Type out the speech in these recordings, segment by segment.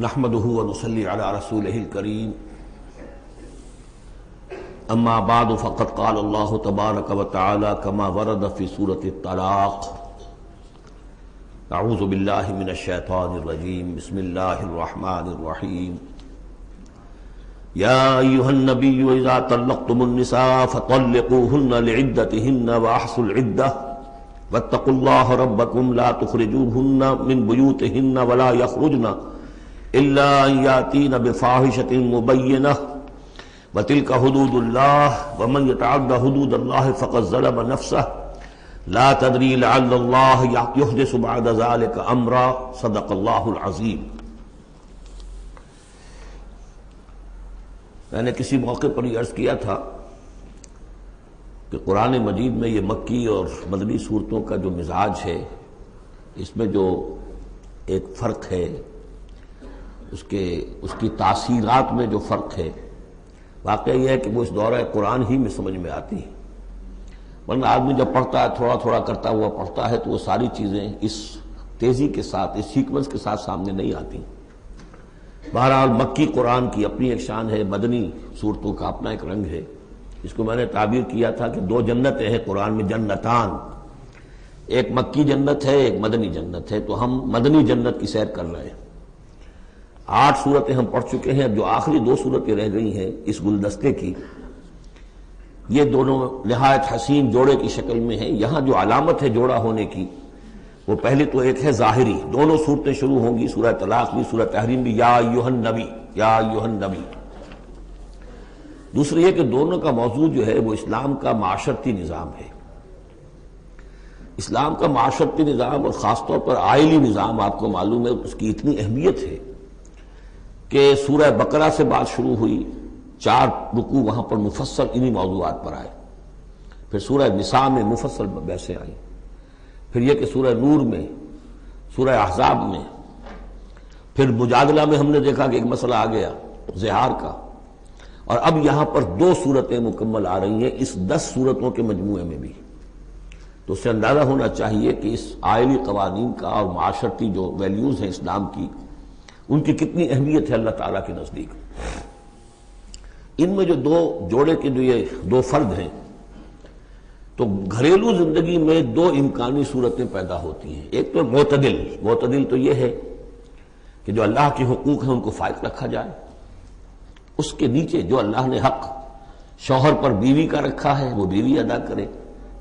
نحمده ونصلي على رسوله الكريم اما بعد فقد قال الله تبارك وتعالى كما ورد في سورة الطلاق اعوذ بالله من الشيطان الرجيم بسم الله الرحمن الرحيم يا أيها النبي إذا طلقتم النساء فطلقوهن لعدتهن وأحصوا العدة واتقوا الله ربكم لا تخرجوهن من بيوتهن ولا يخرجن إلا أن يأتين بفاحشة مبينة وتلك حدود الله ومن يتعد حدود الله فقد ظلم نفسه لا تدري لعل الله يحدث بعد ذلك أمرا صدق الله العظيم۔ میں نے کسی موقع پر یہ عرض کیا تھا کہ قرآن مجید میں یہ مکی اور مدنی صورتوں کا جو مزاج ہے، اس میں جو ایک فرق ہے، اس کی تاثیرات میں جو فرق ہے، واقعہ یہ ہے کہ وہ اس دورہ قرآن ہی میں سمجھ میں آتی ہے، ورنہ آدمی جب پڑھتا ہے تھوڑا تھوڑا کرتا ہوا پڑھتا ہے تو وہ ساری چیزیں اس تیزی کے ساتھ، اس سیکوینس کے ساتھ سامنے نہیں آتی۔ بہرحال مکی قرآن کی اپنی ایک شان ہے، مدنی صورتوں کا اپنا ایک رنگ ہے۔ اس کو میں نے تعبیر کیا تھا کہ دو جنتیں ہیں قرآن میں، جنتان، ایک مکی جنت ہے، ایک مدنی جنت ہے، تو ہم مدنی جنت کی سیر کر رہے ہیں۔ 8 صورتیں ہم پڑھ چکے ہیں، اب جو آخری 2 صورتیں رہ گئی ہیں اس گلدستے کی، یہ دونوں نہایت حسین جوڑے کی شکل میں ہیں۔ یہاں جو علامت ہے جوڑا ہونے کی، وہ پہلے تو ایک ہے ظاہری، دونوں صورتیں شروع ہوں گی، سورہ طلاق بھی، سورہ تحریم بھی، یا ایھا النبی، یا ایھا النبی۔ دوسری یہ کہ دونوں کا موضوع جو ہے وہ اسلام کا معاشرتی نظام ہے۔ اسلام کا معاشرتی نظام اور خاص طور پر آئلی نظام، آپ کو معلوم ہے اس کی اتنی اہمیت ہے کہ سورہ بقرہ سے بات شروع ہوئی، 4 رکوع وہاں پر مفصل انہی موضوعات پر آئے، پھر سورہ نساء میں مفصل بحثیں آئیں، پھر یہ کہ سورہ نور میں، سورہ احزاب میں، پھر مجادلہ میں ہم نے دیکھا کہ ایک مسئلہ آ گیا زہار کا، اور اب یہاں پر 2 صورتیں مکمل آ رہی ہیں اس 10 صورتوں کے مجموعے میں بھی۔ تو اس سے اندازہ ہونا چاہیے کہ اس آئلی قوانین کا اور معاشرتی جو ویلیوز ہیں اسلام کی، ان کی کتنی اہمیت ہے اللہ تعالیٰ کے نزدیک۔ ان میں جو 2 جوڑے کے جو یہ 2 فرد ہیں، تو گھریلو زندگی میں 2 امکانی صورتیں پیدا ہوتی ہیں۔ ایک تو معتدل تو یہ ہے کہ جو اللہ کے حقوق ہیں ان کو فائق رکھا جائے، اس کے نیچے جو اللہ نے حق شوہر پر بیوی کا رکھا ہے وہ بیوی ادا کرے،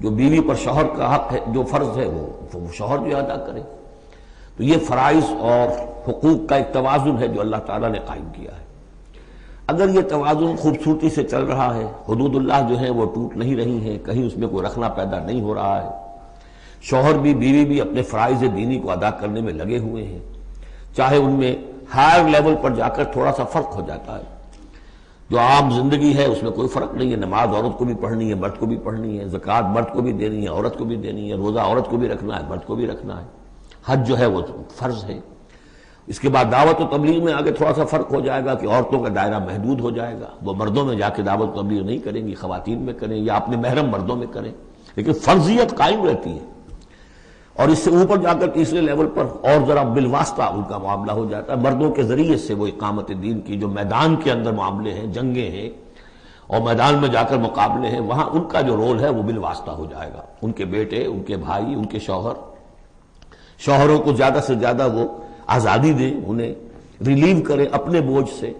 جو بیوی پر شوہر کا حق ہے، جو فرض ہے وہ شوہر جو ادا کرے۔ تو یہ فرائض اور حقوق کا ایک توازن ہے جو اللہ تعالیٰ نے قائم کیا ہے۔ اگر یہ توازن خوبصورتی سے چل رہا ہے، حدود اللہ جو ہیں وہ ٹوٹ نہیں رہی ہیں، کہیں اس میں کوئی رخنا پیدا نہیں ہو رہا ہے، شوہر بھی بیوی بھی اپنے فرائض دینی کو ادا کرنے میں لگے ہوئے ہیں، چاہے ان میں ہائر لیول پر جا کر تھوڑا سا فرق ہو جاتا ہے، جو عام زندگی ہے اس میں کوئی فرق نہیں ہے، نماز عورت کو بھی پڑھنی ہے، مرد کو بھی پڑھنی ہے، زکوٰۃ مرد کو بھی دینی ہے، عورت کو بھی دینی ہے، روزہ عورت کو بھی رکھنا ہے، مرد کو بھی رکھنا ہے، حج جو ہے وہ فرض ہے۔ اس کے بعد دعوت و تبلیغ میں آگے تھوڑا سا فرق ہو جائے گا کہ عورتوں کا دائرہ محدود ہو جائے گا، وہ مردوں میں جا کے دعوت و تبلیغ نہیں کریں گی، خواتین میں کریں یا اپنے محرم مردوں میں کریں، لیکن فرضیت قائم رہتی ہے۔ اور اس سے اوپر جا کر تیسرے لیول پر اور ذرا بالواسطہ ان کا معاملہ ہو جاتا ہے، مردوں کے ذریعے سے وہ اقامت دین کی جو میدان کے اندر معاملے ہیں، جنگیں ہیں اور میدان میں جا کر مقابلے ہیں، وہاں ان کا جو رول ہے وہ بالواسطہ ہو جائے گا۔ ان کے بیٹے، ان کے بھائی، ان کے شوہروں کو زیادہ سے زیادہ وہ آزادی دیں، انہیں ریلیو کریں اپنے بوجھ سے،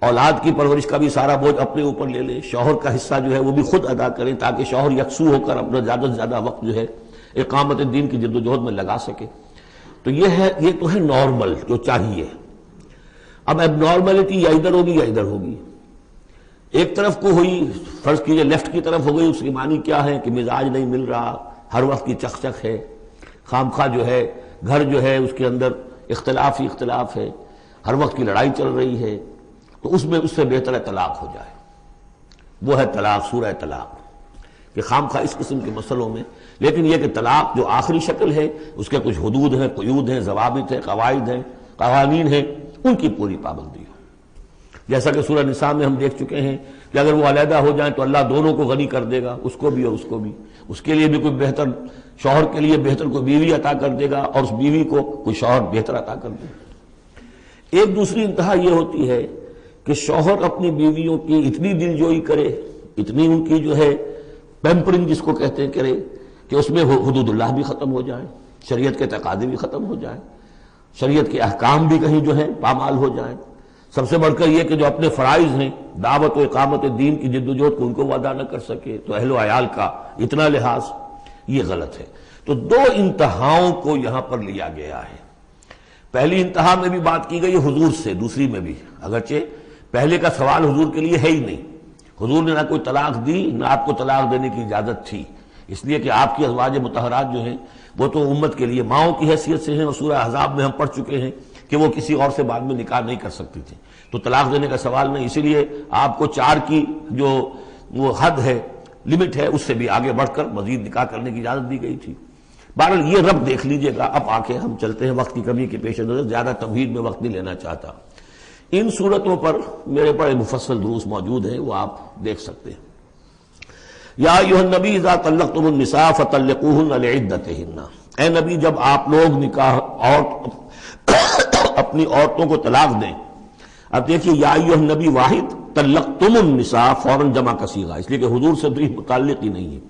اولاد کی پرورش کا بھی سارا بوجھ اپنے اوپر لے لیں، شوہر کا حصہ جو ہے وہ بھی خود ادا کریں تاکہ شوہر یکسو ہو کر اپنا زیادہ سے زیادہ وقت جو ہے اقامت دین کی جد و جہد میں لگا سکے۔ تو یہ تو ہے نارمل جو چاہیے۔ اب اب نارملٹی یا ادھر ہوگی یا ادھر ہوگی، ایک طرف کو ہوئی، فرض کیجئے لیفٹ کی طرف ہو گئی، اس کی معنی کیا ہے کہ مزاج نہیں مل رہا، ہر وقت کی چک چک ہے، خامخواہ جو ہے گھر جو ہے اس کے اندر اختلاف ہی اختلاف ہے، ہر وقت کی لڑائی چل رہی ہے، تو اس سے بہتر ہے طلاق ہو جائے۔ وہ ہے طلاق، سورہ طلاق، کہ خامخواہ اس قسم کے مسئلوں میں، لیکن یہ کہ طلاق جو آخری شکل ہے اس کے کچھ حدود ہیں، قیود ہیں، ضوابط ہیں، قواعد ہیں، قوانین ہیں، ان کی پوری پابندی ہو۔ جیسا کہ سورہ نساء میں ہم دیکھ چکے ہیں کہ اگر وہ علیحدہ ہو جائیں تو اللہ دونوں کو غنی کر دے گا، اس کو بھی اور اس کو بھی، اس کے لیے بھی کوئی بہتر، شوہر کے لیے بہتر کوئی بیوی عطا کر دے گا اور اس بیوی کو کوئی شوہر بہتر عطا کر دے گا۔ ایک دوسری انتہا یہ ہوتی ہے کہ شوہر اپنی بیویوں کی اتنی دلجوئی کرے، اتنی ان کی جو ہے پیمپرنگ جس کو کہتے ہیں کرے، کہ اس میں حدود اللہ بھی ختم ہو جائیں، شریعت کے تقاضے بھی ختم ہو جائیں، شریعت کے احکام بھی کہیں جو ہے پامال ہو جائیں۔ سب سے بڑھ کر یہ کہ جو اپنے فرائض ہیں، دعوت و اقامت دین کی جدوجہد کو ان کو ادا نہ کر سکے، تو اہل و عیال کا اتنا لحاظ، یہ غلط ہے۔ تو دو انتہاؤں کو یہاں پر لیا گیا ہے۔ پہلی انتہا میں بھی بات کی گئی حضور سے، دوسری میں بھی، اگرچہ پہلے کا سوال حضور کے لیے ہے ہی نہیں، حضور نے نہ کوئی طلاق دی نہ آپ کو طلاق دینے کی اجازت تھی، اس لیے کہ آپ کی ازواج مطہرات جو ہیں وہ تو امت کے لیے ماؤں کی حیثیت سے ہیں، اور سورہ احزاب میں ہم پڑھ چکے ہیں کہ وہ کسی اور سے بعد میں نکاح نہیں کر سکتی تھی، تو طلاق دینے کا سوال نہیں، اسی لیے آپ کو 4 کی جو وہ حد ہے، لمٹ ہے، اس سے بھی آگے بڑھ کر مزید نکاح کرنے کی اجازت دی گئی تھی۔ بہرحال یہ رب دیکھ لیجئے گا۔ اب آ کے ہم چلتے ہیں، وقت کی کمی کے پیش نظر زیادہ تمہید میں وقت نہیں لینا چاہتا۔ ان صورتوں پر میرے بڑے مفصل دروس موجود ہیں، وہ آپ دیکھ سکتے ہیں۔ یا ایھا النبی اذا طلقتم النساء فطلقوہن لعدتہن، اے نبی جب آپ لوگ نکاح اور اپنی عورتوں کو طلاق دیں۔ اب دیکھیے یا ایھا النبی واحد، طلقتم النساء فوراً جمع کا صیغہ، اس لیے کہ حضور سے تو متعلق ہی نہیں ہے۔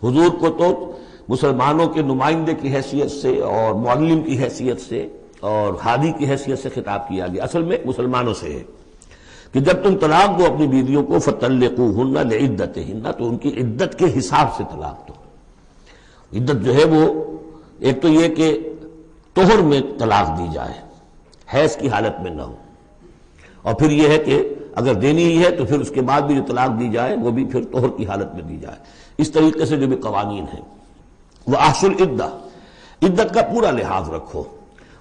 حضور کو تو مسلمانوں کے نمائندے کی حیثیت سے اور معلم کی حیثیت سے اور ہادی کی حیثیت سے خطاب کیا گیا، اصل میں مسلمانوں سے ہے کہ جب تم طلاق دو اپنی بیویوں کو فطلقوہن لعدتہن، تو ان کی عدت کے حساب سے طلاق دو۔ عدت جو ہے وہ ایک تو یہ کہ طہر میں طلاق دی جائے، حیض کی حالت میں نہ ہو، اور پھر یہ ہے کہ اگر دینی ہی ہے تو پھر اس کے بعد بھی جو طلاق دی جائے وہ بھی پھر طہر کی حالت میں دی جائے۔ اس طریقے سے جو بھی قوانین ہیں، وَأَحْصُوا الْعِدَّةَ، عدت کا پورا لحاظ رکھو۔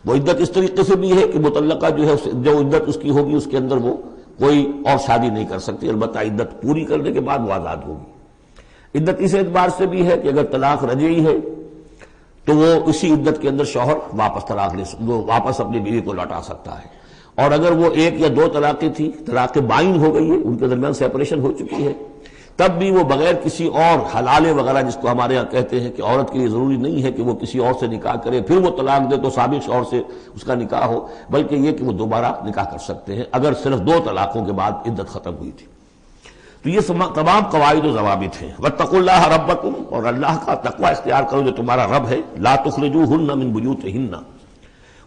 وہ عدت اس طریقے سے بھی ہے کہ مطلقہ جو ہے جو عدت اس کی ہوگی اس کے اندر وہ کوئی اور شادی نہیں کر سکتی، البتہ عدت پوری کرنے کے بعد وہ آزاد ہوگی۔ عدت اس اعتبار سے بھی ہے کہ اگر طلاق رجعی ہے تو وہ اسی عدت کے اندر شوہر واپس طلاق واپس اپنی بیوی کو لوٹا سکتا ہے، اور اگر وہ 1 یا 2 طلاقیں تھی، طلاق بائن ہو گئی ہے، ان کے درمیان سیپریشن ہو چکی ہے، تب بھی وہ بغیر کسی اور حلالے وغیرہ جس کو ہمارے ہاں کہتے ہیں کہ عورت کے لیے ضروری نہیں ہے کہ وہ کسی اور سے نکاح کرے پھر وہ طلاق دے تو سابق شوہر سے اس کا نکاح ہو، بلکہ یہ کہ وہ دوبارہ نکاح کر سکتے ہیں اگر صرف 2 طلاقوں کے بعد عدت ختم ہوئی تھی۔ تو یہ تمام قواعد و ضوابط ہیں۔ واتقوا اللہ ربکم، اور اللہ کا تقوی اختیار کرو جو تمہارا رب ہے۔ لا تخرجوہن من بیوتہن،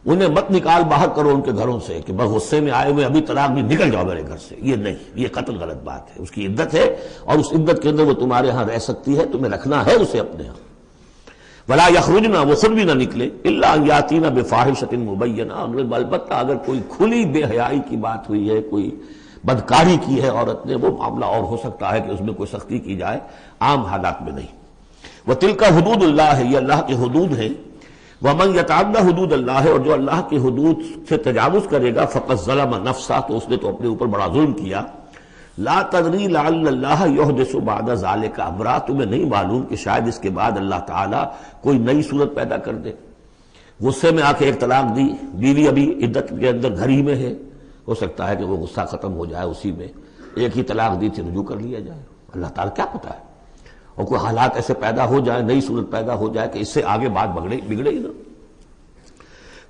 انہیں مت نکال باہر کرو ان کے گھروں سے کہ بس غصے میں آئے ہوئے ابھی طلاق بھی نکل جاؤ میرے گھر سے، یہ نہیں، یہ قطعاً غلط بات ہے۔ اس کی عدت ہے اور اس عدت کے اندر وہ تمہارے ہاں رہ سکتی ہے، تمہیں رکھنا ہے اسے اپنے ہاں۔ ولا یخرجن، وہ خود بھی نہ نکلے، الا ان یاتین بفاحشۃ مبینہ، البتہ اگر کوئی کھلی بے حیائی کی بات ہوئی ہے، کوئی بدکاری کی ہے عورت نے، وہ معاملہ اور ہو سکتا ہے کہ اس میں کوئی سختی کی جائے، عام حالات میں نہیں۔ وتلک حدود اللہ، یہ اللہ کے حدود ہیں۔ ومن یتعدی حدود اللہ، اور جو اللہ کی حدود سے تجاوز کرے گا، فقد ظلم نفسہ، تو اس نے تو اپنے اوپر بڑا ظلم کیا۔ لا تدری لعل اللہ یحدث بعد ذلک امرا، تمہیں نہیں معلوم کہ شاید اس کے بعد اللہ تعالیٰ کوئی نئی صورت پیدا کر دے۔ غصے میں آ کے 1 طلاق دی، بیوی ابھی عدت کے اندر گھر ہی میں ہے، ہو سکتا ہے کہ وہ غصہ ختم ہو جائے، اسی میں 1 ہی طلاق دی تھی رجوع کر لیا جائے، اللہ تعالیٰ کیا پتہ ہے، اور کوئی حالات ایسے پیدا ہو جائے، نئی صورت پیدا ہو جائے کہ اس سے آگے بات بگڑے ہی نہ۔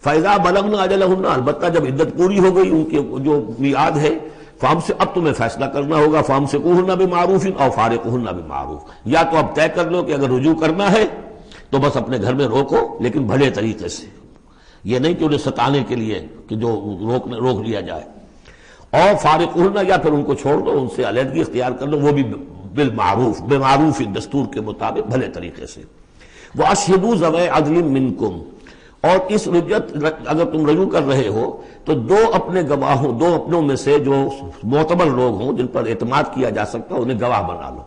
فَإِذَا بَلَغْنَ أَجَلَهُنَّ، البتہ جب عدت پوری ہو گئی ان کی جو میعاد ہے، فام سے اب تمہیں فیصلہ کرنا ہوگا، فَأَمْسِكُوهُنَّ بِمَعْرُوفٍ أَوْ فَارِقُوهُنَّ بِمَعْرُوفٍ، یا تو اب طے کر لو کہ اگر رجوع کرنا ہے تو بس اپنے گھر میں روکو، لیکن بھلے طریقے سے، یہ نہیں کہ انہیں ستانے کے لیے کہ جو روک لیا جائے، اور فارقوهن، یا پھر ان کو چھوڑ دو، ان سے علیحدگی اختیار کر لو، وہ بھی بالمعروف، بمعروف دستور کے مطابق بھلے طریقے سے۔ وَأَشْهِدُوا ذَوَيْ عَدْلٍ مِّنكُمْ، اور اس رجعت اگر تم رجوع کر رہے ہو تو 2 اپنے گواہوں، 2 اپنوں میں سے جو معتبر لوگ ہوں جن پر اعتماد کیا جا سکتا ہے انہیں گواہ بنا لو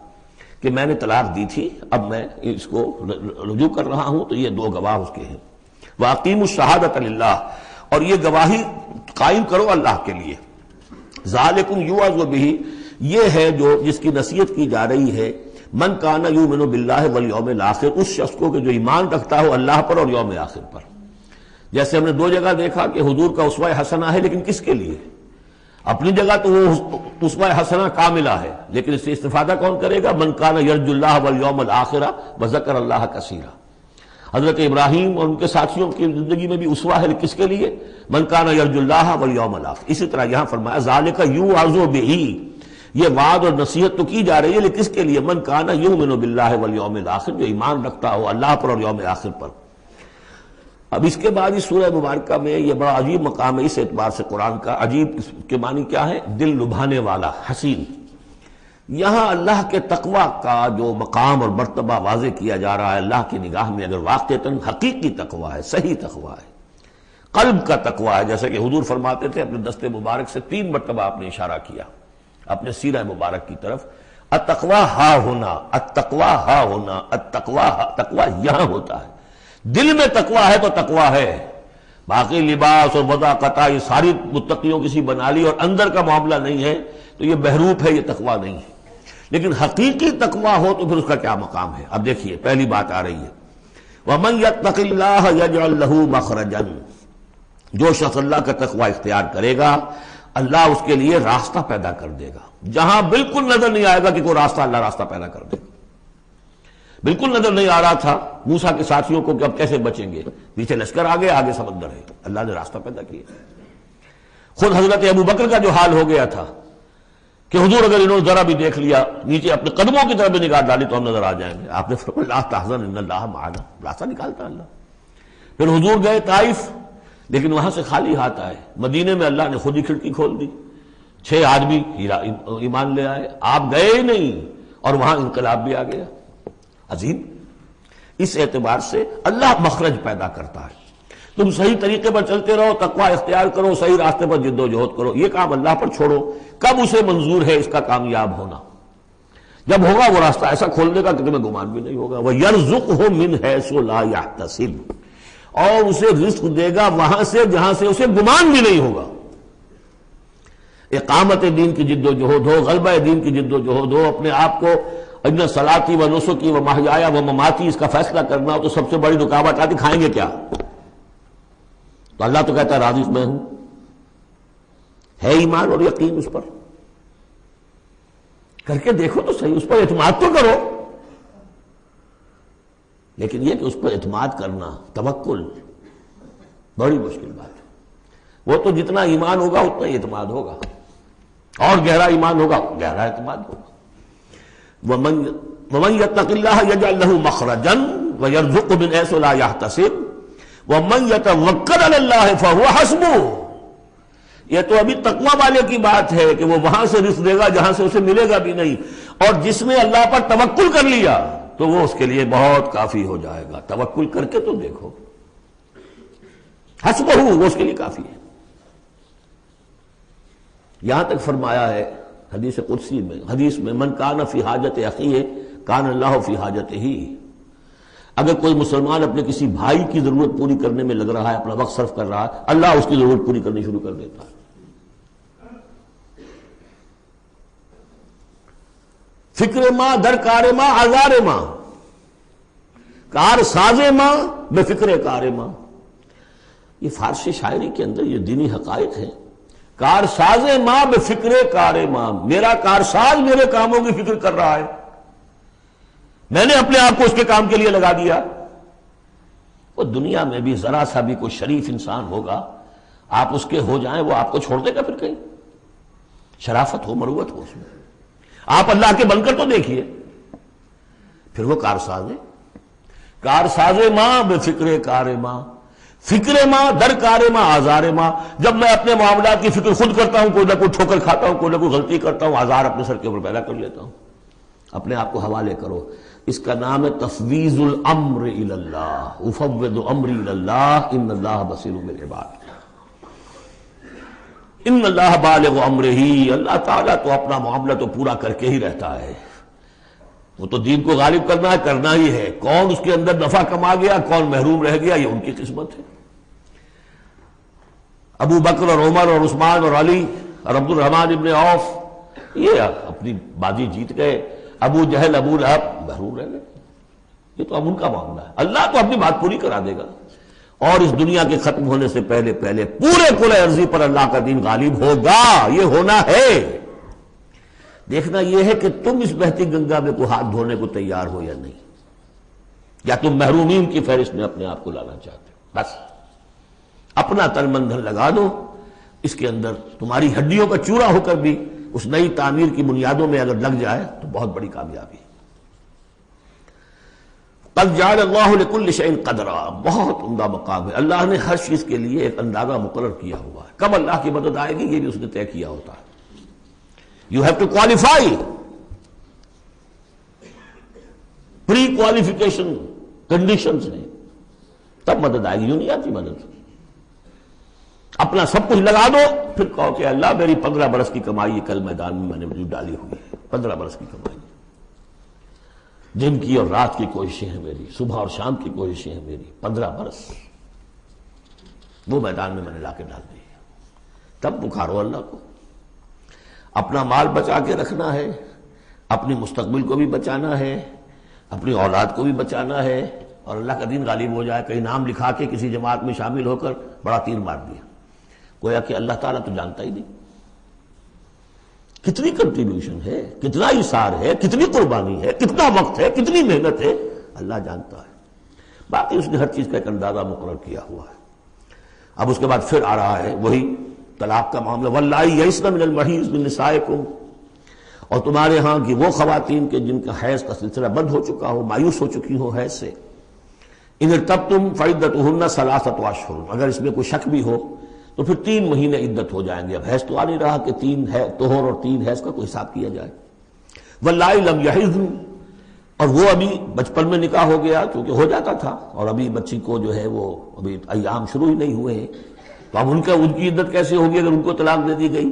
کہ میں نے طلاق دی تھی، اب میں اس کو رجوع کر رہا ہوں، تو یہ 2 گواہ اس کے ہیں۔ وَأَقِیمُوا الشَّهَادَةَ لِلَّهِ، اور یہ گواہی قائم کرو اللہ کے لیے۔ ذَلِكُمْ يُوعَظُ بِهِ، یہ ہے جو جس کی نصیحت کی جا رہی ہے، من کان یؤمن باللہ والیوم الآخر، اس شخص کو کہ جو ایمان رکھتا ہو اللہ پر اور یوم آخر پر۔ جیسے ہم نے 2 جگہ دیکھا کہ حضور کا اسوہ حسنہ ہے، لیکن کس کے لیے؟ اپنی جگہ تو وہ اسوہ حسنہ کاملہ ہے، لیکن اس سے استفادہ کون کرے گا؟ من کان یرجو اللہ والیوم الآخرہ وذکر اللہ کثیرا۔ حضرت ابراہیم اور ان کے ساتھیوں کی زندگی میں بھی اسوہ ہے، کس کے لیے؟ من کان یرجو اللہ والیوم الآخر۔ اسی طرح یہاں فرمایا ذالک یوعظ بہ، یہ وعد اور نصیحت تو کی جا رہی ہے، لیکن کس کے لیے؟ من کان یؤمن باللہ والیوم الآخر، جو ایمان رکھتا ہو اللہ پر اور یوم آخر پر۔ اب اس کے بعد اس سورہ مبارکہ میں یہ بڑا عجیب مقام ہے اس اعتبار سے قرآن کا۔ عجیب اس کے معنی کیا ہے؟ دل لبھانے والا، حسین۔ یہاں اللہ کے تقوی کا جو مقام اور مرتبہ واضح کیا جا رہا ہے اللہ کی نگاہ میں، اگر واقعتاً حقیقی تقوی ہے، صحیح تقوی ہے، قلب کا تقوی ہے، جیسے کہ حضور فرماتے تھے اپنے دست مبارک سے 3 مرتبہ آپ نے اشارہ کیا اپنے سیرہ مبارک کی طرف، التقوی ہا ہونا، التقوی ہا ہونا، التقوی ہا، تقوی یہاں ہوتا ہے۔ دل میں تقوی ہے تو تقوی ہے، باقی لباس اور وضاقت یہ ساری متقیوں کسی بنا لی اور اندر کا معاملہ نہیں ہے تو یہ بہروپ ہے، یہ تقوی نہیں ہے۔ لیکن حقیقی تقوی ہو تو پھر اس کا کیا مقام ہے؟ اب دیکھیے پہلی بات آ رہی ہے، وَمَن يَتَّقِ اللَّهَ يَجْعَلْ لَهُ مَخْرَجًا، جو شخص اللہ کا تقوی اختیار کرے گا اللہ اس کے لیے راستہ پیدا کر دے گا، جہاں بالکل نظر نہیں آئے گا کہ کوئی راستہ، اللہ راستہ پیدا کر دے گا۔ بالکل نظر نہیں آ رہا تھا موسیٰ کے ساتھیوں کو کہ اب کیسے بچیں گے، پیچھے لشکر آگے، آگے سمندر ہے، اللہ نے راستہ پیدا کیا۔ خود حضرت ابو بکر کا جو حال ہو گیا تھا کہ حضور اگر انہوں نے ذرا بھی دیکھ لیا، نیچے اپنے قدموں کی طرف بھی نگاہ ڈالی تو ہم نظر آ جائیں گے، آپ نے فرمایا لا تحزن ان اللہ معنا، راستہ نکالتا اللہ۔ پھر حضور گئے طائف، لیکن وہاں سے خالی ہاتھ آئے، مدینے میں اللہ نے خود ہی کھڑکی کھول دی، 6 آدمی ایمان لے آئے، آپ گئے ہی نہیں اور وہاں انقلاب بھی آ گیا۔ عظیم، اس اعتبار سے اللہ مخرج پیدا کرتا ہے۔ تم صحیح طریقے پر چلتے رہو، تقوی اختیار کرو، صحیح راستے پر جد و جہد کرو، یہ کام اللہ پر چھوڑو۔ کب اسے منظور ہے اس کا کامیاب ہونا؟ جب ہوگا وہ راستہ ایسا کھول دے گا کہ تمہیں گمان بھی نہیں ہوگا۔ وَيَرْزُقْهُ مِنْ حَيْثُ لَا يَحْتَسِبُ، اور اسے رزق دے گا وہاں سے جہاں سے اسے گمان بھی نہیں ہوگا۔ اقامت دین کی جد و جہد ہو، غلبہ دین کی جد و جہد ہو، اپنے آپ کو ان صلاتی و نسکی و محیایا و مماتی اس کا فیصلہ کرنا ہو تو سب سے بڑی رکاوٹ آتی، کھائیں گے کیا؟ تو اللہ تو کہتا ہے راضی میں ہوں، ہے ایمان اور یقین اس پر، کر کے دیکھو تو صحیح، اس پر اعتماد تو کرو۔ لیکن یہ کہ اس پر اعتماد کرنا، توکل، بڑی مشکل بات ہے۔ وہ تو جتنا ایمان ہوگا اتنا ہی اعتماد ہوگا، اور گہرا ایمان ہوگا گہرا اعتماد ہوگا۔ وَمَن يَتَّقِ اللَّهَ يَجْعَلْ لَهُ مَخْرَجًا وَيَرْزُقْهُ مِنْ حَيْثُ لَا يَحْتَسِبُ وَمَن يَتَوَكَّلْ عَلَى اللَّهِ فَهُوَ حَسْبُهُ۔ یہ تو ابھی تقوی والے کی بات ہے کہ وہ وہاں سے رزق دے گا جہاں سے اسے ملے گا بھی نہیں، اور جس نے اللہ پر توکل کر لیا تو وہ اس کے لیے بہت کافی ہو جائے گا۔ توکل کر کے تو دیکھو، حسبہ، وہ اس کے لیے کافی ہے۔ یہاں تک فرمایا ہے حدیث قدسی میں، حدیث میں، من کان فی حاجت اخیہ کان اللہ فی حاجتہ، اگر کوئی مسلمان اپنے کسی بھائی کی ضرورت پوری کرنے میں لگ رہا ہے، اپنا وقت صرف کر رہا ہے، اللہ اس کی ضرورت پوری کرنی شروع کر دیتا ہے۔ فکر ماں در کار ماں آزار ماں، کار ساز ماں بے فکر کار ماں، یہ فارسی شاعری کے اندر یہ دینی حقائق ہیں۔ کار ساز ماں بے فکر کار ماں، میرا کارساز میرے کاموں کی فکر کر رہا ہے، میں نے اپنے آپ کو اس کے کام کے لیے لگا دیا۔ وہ دنیا میں بھی ذرا سا بھی کوئی شریف انسان ہوگا، آپ اس کے ہو جائیں وہ آپ کو چھوڑ دے گا پھر کہیں؟ شرافت ہو، مروت ہو اس میں، آپ اللہ کے بن کر تو دیکھیے، پھر وہ کارساز ہے۔ کارساز ماں بے فکر کار ماں، فکر ماں در کار ماں آزار ماں، جب میں اپنے معاملات کی فکر خود کرتا ہوں، کوئی نہ کوئی ٹھوکر کھاتا ہوں، کوئی نہ کوئی غلطی کرتا ہوں، آزار اپنے سر کے اوپر پیدا کر لیتا ہوں۔ اپنے آپ کو حوالے کرو، اس کا نام ہے تفویض الامر الی اللہ، افوض امری الی اللہ ان اللہ بصیر بالعباد۔ ان اللہ بالغ امرہ، اللہ تعالیٰ تو اپنا معاملہ تو پورا کر کے ہی رہتا ہے، وہ تو دین کو غالب کرنا ہے، کرنا ہی ہے۔ کون اس کے اندر نفع کما گیا، کون محروم رہ گیا، یہ ان کی قسمت ہے۔ ابو بکر اور عمر اور عثمان اور علی اور عبد الرحمن ابن عوف یہ اپنی بازی جیت گئے، ابو جہل ابو لہب محروم رہ گئے۔ یہ تو اب ان کا معاملہ ہے، اللہ تو اپنی بات پوری کرا دے گا۔ اور اس دنیا کے ختم ہونے سے پہلے پہلے پورے کل ارضی پر اللہ کا دین غالب ہوگا، یہ ہونا ہے۔ دیکھنا یہ ہے کہ تم اس بہتی گنگا میں کوئی ہاتھ دھونے کو تیار ہو یا نہیں، یا تم محرومین کی فہرست میں اپنے آپ کو لانا چاہتے ہو۔ بس اپنا تن من دھن لگا دو اس کے اندر، تمہاری ہڈیوں کا چورا ہو کر بھی اس نئی تعمیر کی بنیادوں میں اگر لگ جائے تو بہت بڑی کامیابی ہے۔ قد جعل اللہ لکل شیء قدرا، بہت عمدہ مقام ہے، اللہ نے ہر چیز کے لیے ایک اندازہ مقرر کیا ہوا ہے، کب اللہ کی مدد آئے گی یہ بھی اس نے طے کیا ہوتا ہے۔ You have to qualify, pre qualification conditions ہیں، تب مدد آئے گی، یوں نہیں آتی مدد۔ اپنا سب کچھ لگا دو پھر کہو کہ اللہ میری 15 برس کی کمائی کل میدان میں نے وجود ڈالی ہوئی ہے، 15 برس کی کمائی، دن کی اور رات کی کوششیں ہیں میری، صبح اور شام کی کوششیں ہیں میری، 15 برس وہ میدان میں نے لا کے ڈال دی ہے۔ تب پکارو اللہ کو۔ اپنا مال بچا کے رکھنا ہے، اپنی مستقبل کو بھی بچانا ہے، اپنی اولاد کو بھی بچانا ہے، اور اللہ کا دین غالب ہو جائے۔ کہیں نام لکھا کے کسی جماعت میں شامل ہو کر بڑا تیر مار دیا، گویا کہ اللہ تعالیٰ تو جانتا ہی نہیں کتنی کنٹریبیوشن ہے، کتنا ایثار ہے، کتنی قربانی ہے، کتنا وقت ہے، کتنی محنت ہے، اللہ جانتا ہے۔ باقی اس نے ہر چیز کا ایک اندازہ مقرر کیا ہوا ہے۔ اب اس کے بعد پھر آ رہا ہے وہی طلاق کا معاملہ، واللائی یئسن من المحیض من نسائکم، اور تمہارے ہاں کی وہ خواتین کے جن کا حیض کا سلسلہ بند ہو چکا ہو، مایوس ہو چکی ہو حیض سے، ان ارتبتم فعدتہن ثلاثۃ اشہر، اگر اس میں کوئی شک بھی ہو تو پھر 3 مہینے عدت ہو جائیں گے۔ اب حیض تو آ نہیں رہا کہ 3 ہے طہور اور 3 حیض کا کوئی حساب کیا جائے۔ واللائی لم یحضن، اور وہ ابھی بچپن میں نکاح ہو گیا کیونکہ ہو جاتا تھا، اور ابھی بچی کو جو ہے وہ ابھی ایام شروع ہی نہیں ہوئے ہیں، تو اب ان کی عدت کیسے ہوگی اگر ان کو طلاق دے دی گئی؟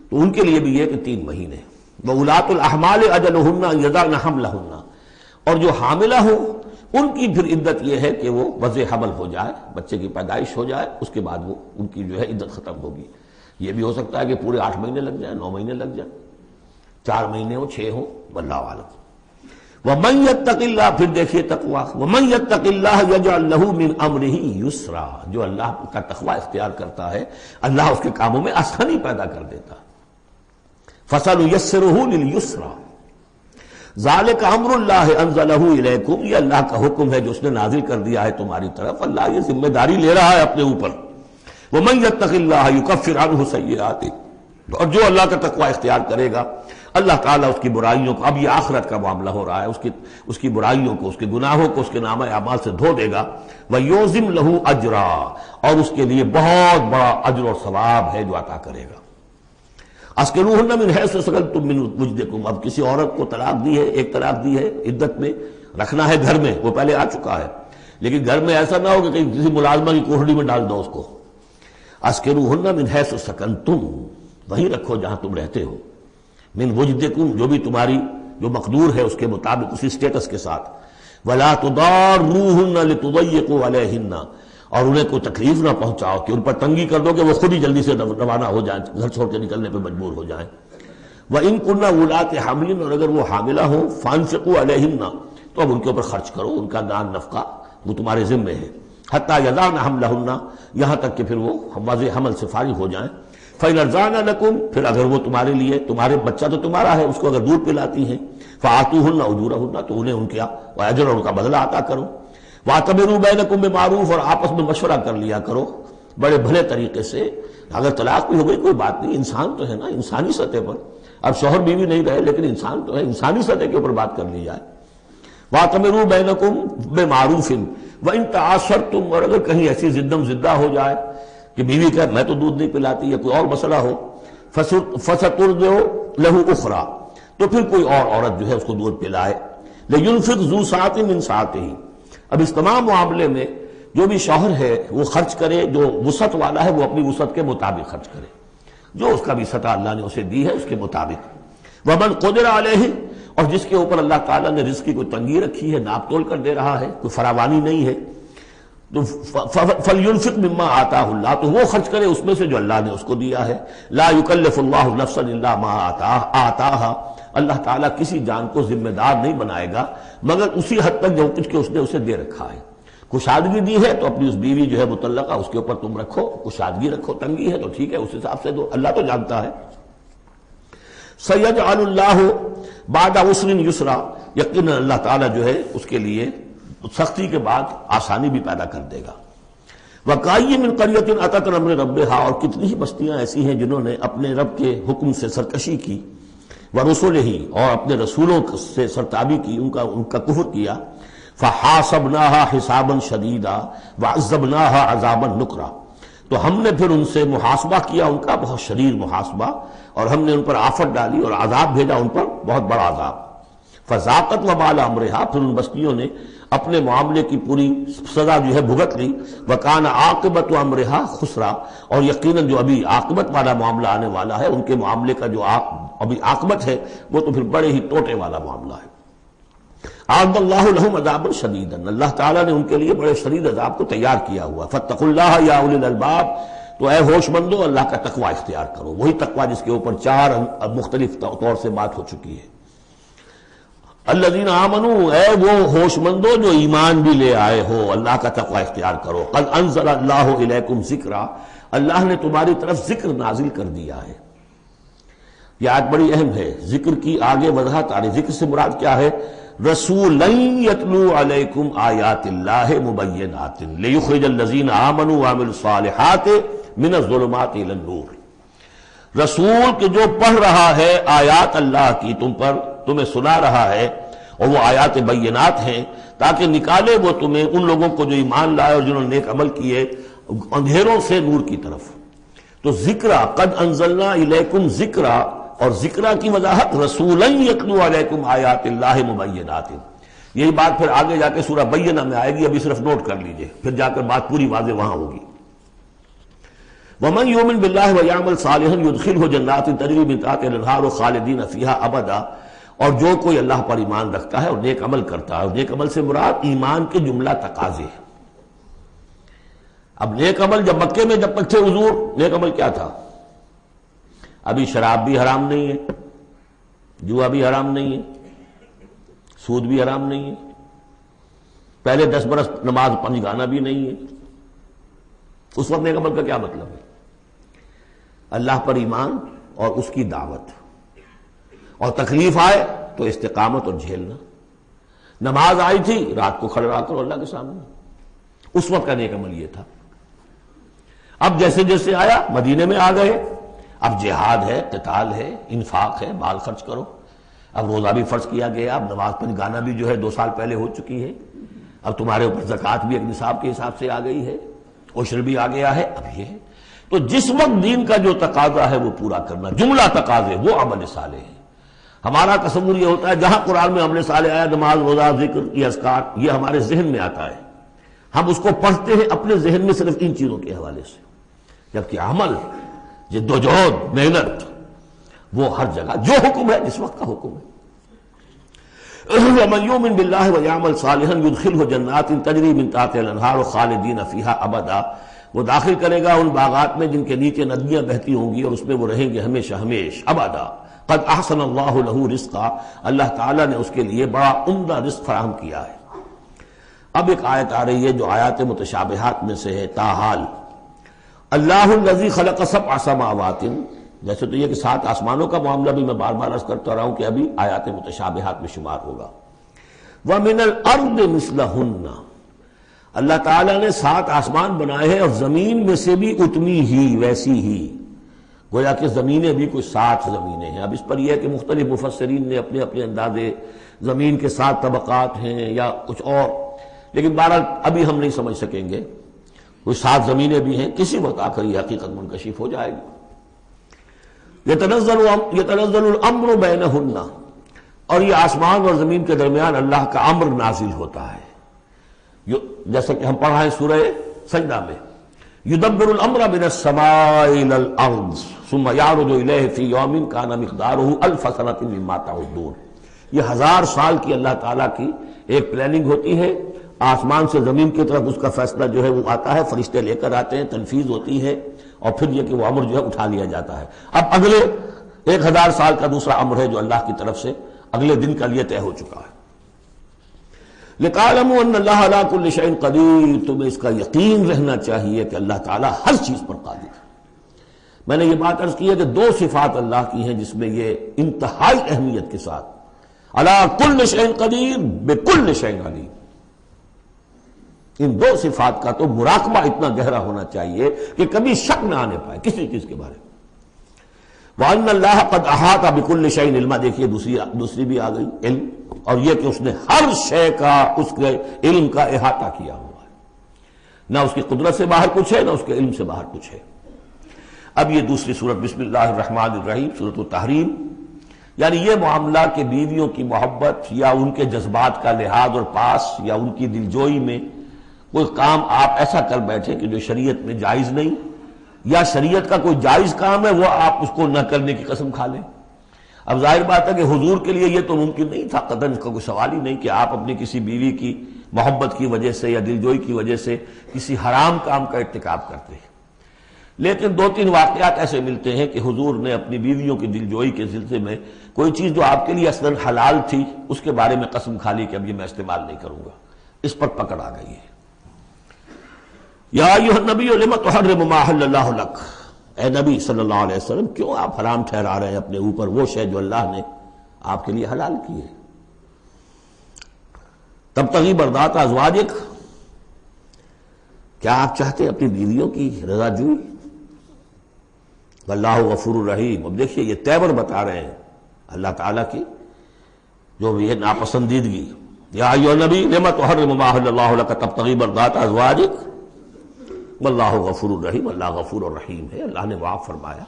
تو ان کے لیے بھی یہ کہ 3 مہینے۔ وَأُولَاتُ الْأَحْمَالِ أَجَلُهُنَّ أَن يَضَعْنَ حَمْلَهُنَّ، اور جو حاملہ ہوں ان کی پھر عدت یہ ہے کہ وہ وضع حمل ہو جائے، بچے کی پیدائش ہو جائے، اس کے بعد وہ ان کی جو ہے عدت ختم ہوگی۔ یہ بھی ہو سکتا ہے کہ پورے 8 مہینے لگ جائیں، 9 مہینے لگ جائیں، 4 مہینے ہو، 6 ہو، واللہ اعلم۔ وَمَن يَتَّقِ اللَّهَ، پھر دیکھیے تقویٰ، وَمَن يَتَّقِ اللَّهَ يَجْعَل لَّهُ مِنْ أَمْرِهِ يُسْرًا، جو اللہ کا تقویٰ اختیار کرتا ہے اللہ اس کے کاموں میں آسانی پیدا کر دیتا ہے۔ فَسَنُيَسِّرُهُ لِلْيُسْرَىٰ، ذالک امر اللہ انزلہ الیکم، یہ اللہ کا حکم ہے جو اس نے نازل کر دیا ہے تمہاری طرف، اللہ یہ ذمہ داری لے رہا ہے اپنے اوپر۔ ومن یتق اللہ یکفر عنہ سیئاتہ، اور جو اللہ کا تقوی اختیار کرے گا اللہ تعالیٰ اس کی برائیوں کو، اب یہ آخرت کا معاملہ ہو رہا ہے، اس کی برائیوں کو، اس کے گناہوں کو اس کے نامہ اعمال سے دھو دے گا۔ ویعظم لہ اجرا، اور اس کے لیے بہت بڑا اجر اور ثواب ہے جو عطا کرے گا۔ اسکنوہن من حیث سکنتم من وجدکم، اب کسی عورت کو طلاق دی ہے، ایک طلاق دی ہے، عدت میں رکھنا ہے گھر میں، وہ پہلے آ چکا ہے، لیکن گھر میں ایسا نہ ہو کہ کہیں کسی ملازمہ کی کوٹڑی میں ڈال دو اس کو۔ اسکنوہن من حیث سکنتم، وہیں رکھو جہاں تم رہتے ہو، من وجدکم، جو بھی تمہاری جو مقدور ہے اس کے مطابق، اسی سٹیٹس کے ساتھ۔ ولا تضاروہن لتضیقوا علیہن، اور انہیں کوئی تکلیف نہ پہنچاؤ کہ ان پر تنگی کر دو کہ وہ خود ہی جلدی سے روانہ ہو جائیں، گھر چھوڑ کے نکلنے پہ مجبور ہو جائیں۔ وَإِن كُنَّ أُولَاتِ حَمْلٍ، اور اگر وہ حاملہ ہوں، فَأَنفِقُوا عَلَيْهِنَّ، تو اب ان کے اوپر خرچ کرو، ان کا دان نفقہ وہ تمہارے ذمے ہے۔ حَتَّى يَضَعْنَ حَمْلَهُنَّ، یہاں تک کہ پھر وہ وضع حمل سے فارغ ہو جائیں۔ فَإِنْ أَرْضَعْنَ لَكُمْ، پھر اگر وہ تمہارے لیے، تمہارے بچہ تو تمہارا ہے، اس کو اگر دودھ پلاتی ہیں، فَآتُوهُنَّ أُجُورَهُنَّ، تو انہیں ان کا اجر اور ان کا بدلہ عطا کرو۔ وَاعْتَمِرُوا بَيْنَكُمْ بِمَعْرُوفٍ، اور آپس میں مشورہ کر لیا کرو بڑے بھلے طریقے سے۔ اگر طلاق بھی ہو گئی کوئی بات نہیں، انسان تو ہے نا، انسانی سطح پر، اب شوہر بیوی نہیں رہے لیکن انسان تو ہے، انسانی سطح کے اوپر بات کر لی جائے۔ وَاعْتَمِرُوا بَيْنَكُمْ بِمَعْرُوفٍ وَإِن تَعَاثَرْتُمْ، اور اگر کہیں ایسی زدم زدہ ہو جائے کہ بیوی کہ میں تو دودھ نہیں پلاتی یا کوئی اور مسئلہ ہو، فَسَتُرْضِعُ لَهُ أُخْرَىٰ، تو پھر کوئی اور عورت جو ہے اس کو دودھ پلائے۔ لِيُنْفِقْ ذُو سَعَةٍ مِّن سَعَتِهِ، اب اس تمام معاملے میں جو بھی شوہر ہے وہ خرچ کرے، جو وسعت والا ہے وہ اپنی وسعت کے مطابق خرچ کرے، جو اس کا بھی سطح اللہ نے اسے دی ہے اس کے مطابق۔ وَمَنْ قُدِرَ عَلَيْهِ، اور جس کے اوپر اللہ تعالیٰ نے رزق کی کوئی تنگی رکھی ہے، ناپ تول کر دے رہا ہے، کوئی فراوانی نہیں ہے، تو فَلْيُنْفِقْ مِمَّا آتَاهُ اللَّهُ، تو وہ خرچ کرے اس میں سے جو اللہ نے اس کو دیا ہے۔ لَا يُكَلِّفُ اللَّهُ نَفْسًا إِلَّا مَا آتَاهَا، اللہ تعالیٰ کسی جان کو ذمہ دار نہیں بنائے گا مگر اسی حد تک جو کچھ کہ اس نے اسے دے رکھا ہے۔ کشادگی دی ہے تو اپنی اس بیوی جو ہے مطلقہ اس کے اوپر تم رکھو، کشادگی رکھو، تنگی ہے تو ٹھیک ہے اس حساب سے دو، اللہ تو جانتا ہے۔ سَيَجْعَلُ اللَّهُ بَعْدَ عُسْرٍ يُسْرًا، یقیناً اللہ تعالیٰ جو ہے اس کے لیے سختی کے بعد آسانی بھی پیدا کر دے گا۔ وَكَأَيٍّ مِّن قَرْيَةٍ أَتَتْ عَنْ أَمْرِ رَبِّهَا، اور کتنی ہی بستیاں ایسی ہیں جنہوں نے اپنے رب کے حکم سے سرکشی کی، وَرُسُلِهِ، اور اپنے رسولوں سے سرتابی کی، ان کا کفر کیا، فَحَاسَبْنَاهَا حِسَابًا شَدِيدًا وَعَذَّبْنَاهَا عَذَابًا نُكْرًا، تو ہم نے پھر ان سے محاسبہ کیا، ان کا بہت شدید محاسبہ، اور ہم نے ان پر آفت ڈالی اور عذاب بھیجا ان پر بہت بڑا عذاب۔ فَذَاقَتْ وَبَالَ أَمْرِهَا، پھر ان بستیوں نے اپنے معاملے کی پوری سزا جو ہے بھگت لی۔ وَكَانَ عَاقِبَةُ أَمْرِهَا خُسْرًا، اور یقیناً جو ابھی عاقبت والا معاملہ آنے والا ہے، ان کے معاملے کا جو ابھی عاقبت ہے وہ تو پھر بڑے ہی ٹوٹے والا معاملہ ہے۔ اعد اللہ لہم عذابا شدیدا، اللہ تعالیٰ نے ان کے لیے بڑے شدید عذاب کو تیار کیا ہوا۔ فاتقوا اللہ یا اولی الالباب، تو اے ہوش مندو اللہ کا تقوی اختیار کرو، وہی تقوی جس کے اوپر 4 مختلف طور سے بات ہو چکی ہے۔ الذین آمنوا، اے وہ ہوش مندو جو ایمان بھی لے آئے ہو، اللہ کا تقوی اختیار کرو۔ قد انزل اللہ الیکم ذکرا، اللہ نے تمہاری طرف ذکر نازل کر دیا ہے۔ یہ آیت بڑی اہم ہے، ذکر کی آگے وضاحت آ رہی۔ ذکر سے مراد کیا ہے؟ رسولا یتلو علیکم آیات اللہ مبینات لیخرج الذین آمنوا وعملوا الصالحات من الظلمات الی النور، رسول کہ جو پڑھ رہا ہے آیات اللہ کی تم پر، تمہیں سنا رہا ہے، اور وہ آیات بینات ہیں تاکہ نکالے وہ تمہیں، ان لوگوں کو جو ایمان لائے اور جنہوں نے نیک عمل کیے، اندھیروں سے نور کی طرف۔ تو ذکرہ، قد انزلنا الیکم ذکرہ، اور ذکرہ کی وضاحت رسولا یتلو علیکم آیات اللہ مبینات، یہی بات پھر آگے جا کے سورہ بینہ میں آئے گی، ابھی صرف نوٹ کر لیجئے، پھر جا کر بات پوری واضح وہاں ہوگی۔ وَمَن يُؤْمِن بِاللَّهِ وَيَعْمَلْ صَالِحًا يُدْخِلْهُ جَنَّاتٍ تَجْرِي مِن تَحْتِهَا الْأَنْهَارُ خَالِدِينَ فِيهَا أَبَدًا، اور جو کوئی اللہ پر ایمان رکھتا ہے اور نیک عمل کرتا ہے، اور نیک عمل سے مراد ایمان کے جملہ تقاضے ہیں۔ اب نیک عمل جب مکے میں جب تک تھے حضور، نیک عمل کیا تھا؟ ابھی شراب بھی حرام نہیں ہے، جوا بھی حرام نہیں ہے، سود بھی حرام نہیں ہے، پہلے 10 برس نماز پنجگانا بھی نہیں ہے۔ اس وقت نیک عمل کا کیا مطلب ہے؟ اللہ پر ایمان اور اس کی دعوت، اور تکلیف آئے تو استقامت اور جھیلنا۔ نماز آئی تھی، رات کو کھڑے رہا کرو اللہ کے سامنے، اس وقت کا نیک عمل یہ تھا۔ اب جیسے جیسے آیا مدینے میں آ گئے، اب جہاد ہے، قتال ہے، انفاق ہے، مال خرچ کرو، اب روزہ بھی فرض کیا گیا، اب نماز پنجگانا بھی جو ہے 2 سال پہلے ہو چکی ہے، اب تمہارے اوپر زکوٰۃ بھی ایک نصاب کے حساب سے آ گئی ہے، عشر بھی آ گیا ہے، اب یہ ہے۔ تو جس وقت دین کا جو تقاضا ہے وہ پورا کرنا، جملہ تقاضے، وہ عمل صالح ہے۔ ہمارا تصور یہ ہوتا ہے جہاں قرآن میں عمل صالح آیا، نماز، روزہ، ذکر، یہ اذکار، یہ ہمارے ذہن میں آتا ہے، ہم اس کو پڑھتے ہیں اپنے ذہن میں صرف ان چیزوں کے حوالے سے، جبکہ عمل، جدوجہد، محنت، وہ ہر جگہ جو حکم ہے جس وقت کا حکم ہے۔ وَمَن يُؤْمِن بِاللَّهِ وَيَعْمَلْ صَالِحًا يُدْخِلْهُ جَنَّاتٍ تَجْرِي مِن تَحْتِهَا الْأَنْهَارُ خَالِدِينَ فِيهَا أَبَدًا، وہ داخل کرے گا ان باغات میں جن کے نیچے ندیاں بہتی ہوں گی، اور اس میں وہ رہیں گے ہمیشہ ہمیش، ابدا۔ قد احسن اللہ لہ رزقا، اللہ تعالیٰ نے اس کے لیے بڑا عمدہ رزق فراہم کیا ہے۔ اب ایک آیت آ رہی ہے جو آیات متشابہات میں سے ہے، تاحال اللہ الذی خلق 7 سماوات، جیسے تو یہ کہ 7 آسمانوں کا معاملہ بھی میں بار بار عرض کرتا رہا ہوں کہ ابھی آیات متشابہات میں شمار ہوگا۔ وَمِنَ الْأَرْضِ مِثْلَهُنَّ، اللہ تعالیٰ نے 7 آسمان بنائے ہیں، اور زمین میں سے بھی اتنی ہی، ویسی ہی، گویا کہ زمینیں بھی کوئی 7 زمینیں ہیں۔ اب اس پر یہ ہے کہ مختلف مفسرین نے اپنے اپنے اندازے، زمین کے 7 طبقات ہیں یا کچھ اور، لیکن بہرحال ابھی ہم نہیں سمجھ سکیں گے، کوئی 7 زمینیں بھی ہیں، کسی وقت آ کر یہ حقیقت منکشف ہو جائے گی۔ یتنزل الامر بینہن، اور یہ آسمان اور زمین کے درمیان اللہ کا امر نازل ہوتا ہے، جیسا کہ ہم پڑھ رہے ہیں سورہ سجدہ میں، یدبر الامر من السماء الى الارض ثم یعرج الیہ فی یوم کان مقدارہ 1000 سنۃ مما تعدون۔ یہ 1000 سال کی اللہ تعالیٰ کی ایک پلاننگ ہوتی ہے، آسمان سے زمین کی طرف اس کا فیصلہ جو ہے وہ آتا ہے، فرشتے لے کر آتے ہیں، تنفیذ ہوتی ہے، اور پھر یہ کہ وہ امر جو ہے اٹھا لیا جاتا ہے۔ اب اگلے 1000 سال کا دوسرا امر ہے جو اللہ کی طرف سے اگلے دن کا لیے طے ہو چکا ہے۔ لِتَعْلَمُوا أَنَّ اللَّهَ عَلَىٰ كُلِّ شَيْءٍ قَدِيرٌ، تمہیں اس کا یقین رہنا چاہیے کہ اللہ تعالیٰ ہر چیز پر قادر ہے۔ میں نے یہ بات عرض کی ہے کہ دو صفات اللہ کی ہیں جس میں یہ انتہائی اہمیت کے ساتھ عَلَىٰ كُلِّ شَيْءٍ قَدِيرٌ بِكُلِّ شَيْءٍ عَلِيمٌ، ان دو صفات کا تو مراقبہ اتنا گہرا ہونا چاہیے کہ کبھی شک نہ آنے پائے کسی چیز کے بارے میں۔ وَأَنَّ اللَّهَ قَدْ أَحَاطَ بِكُلِّ شَيْءٍ عِلْمًا، دیکھیے دوسری بھی آ گئی علم، اور یہ کہ اس نے ہر شے کا اس کے علم کا احاطہ کیا ہوا ہے، نہ اس کی قدرت سے باہر کچھ ہے نہ اس کے علم سے باہر کچھ ہے۔ اب یہ دوسری سورت بسم اللہ الرحمن الرحیم، سورۃ التحریم، یعنی یہ معاملہ کہ بیویوں کی محبت یا ان کے جذبات کا لحاظ اور پاس یا ان کی دلجوئی میں کوئی کام آپ ایسا کر بیٹھے کہ جو شریعت میں جائز نہیں، یا شریعت کا کوئی جائز کام ہے وہ آپ اس کو نہ کرنے کی قسم کھا لیں۔ اب ظاہر بات ہے کہ حضور کے لیے یہ تو ممکن نہیں تھا، قطعاً اس کا کوئی سوال ہی نہیں کہ آپ اپنی کسی بیوی کی محبت کی وجہ سے یا دلجوئی کی وجہ سے کسی حرام کام کا ارتکاب کرتے ہیں۔ لیکن دو تین واقعات ایسے ملتے ہیں کہ حضور نے اپنی بیویوں کی دلجوئی کے سلسلے میں کوئی چیز جو آپ کے لیے اصلاً حلال تھی اس کے بارے میں قسم کھا لی کہ اب یہ میں استعمال نہیں کروں گا، اس پر پکڑ آ گئی ہے۔ یا ایھا النبی لم تحرم ما احل اللہ لک، اے نبی صلی اللہ علیہ وسلم کیوں آپ حرام ٹھہرا رہے ہیں اپنے اوپر وہ شے جو اللہ نے آپ کے لیے حلال کی ہے۔ تبتغی مرضات ازواجک، کیا آپ چاہتے ہیں اپنی بیویوں کی رضا جوئی؟ واللہ غفور الرحیم، اب دیکھیے یہ تیور بتا رہے ہیں اللہ تعالیٰ کی جو یہ ناپسندیدگی۔ یا ایھا النبی لم تحرم ما احل اللہ لک تبتغی مرضات ازواجک واللہ غفور الرحیم، اللہ غفور الرحیم ہے، اللہ نے معاف فرمایا،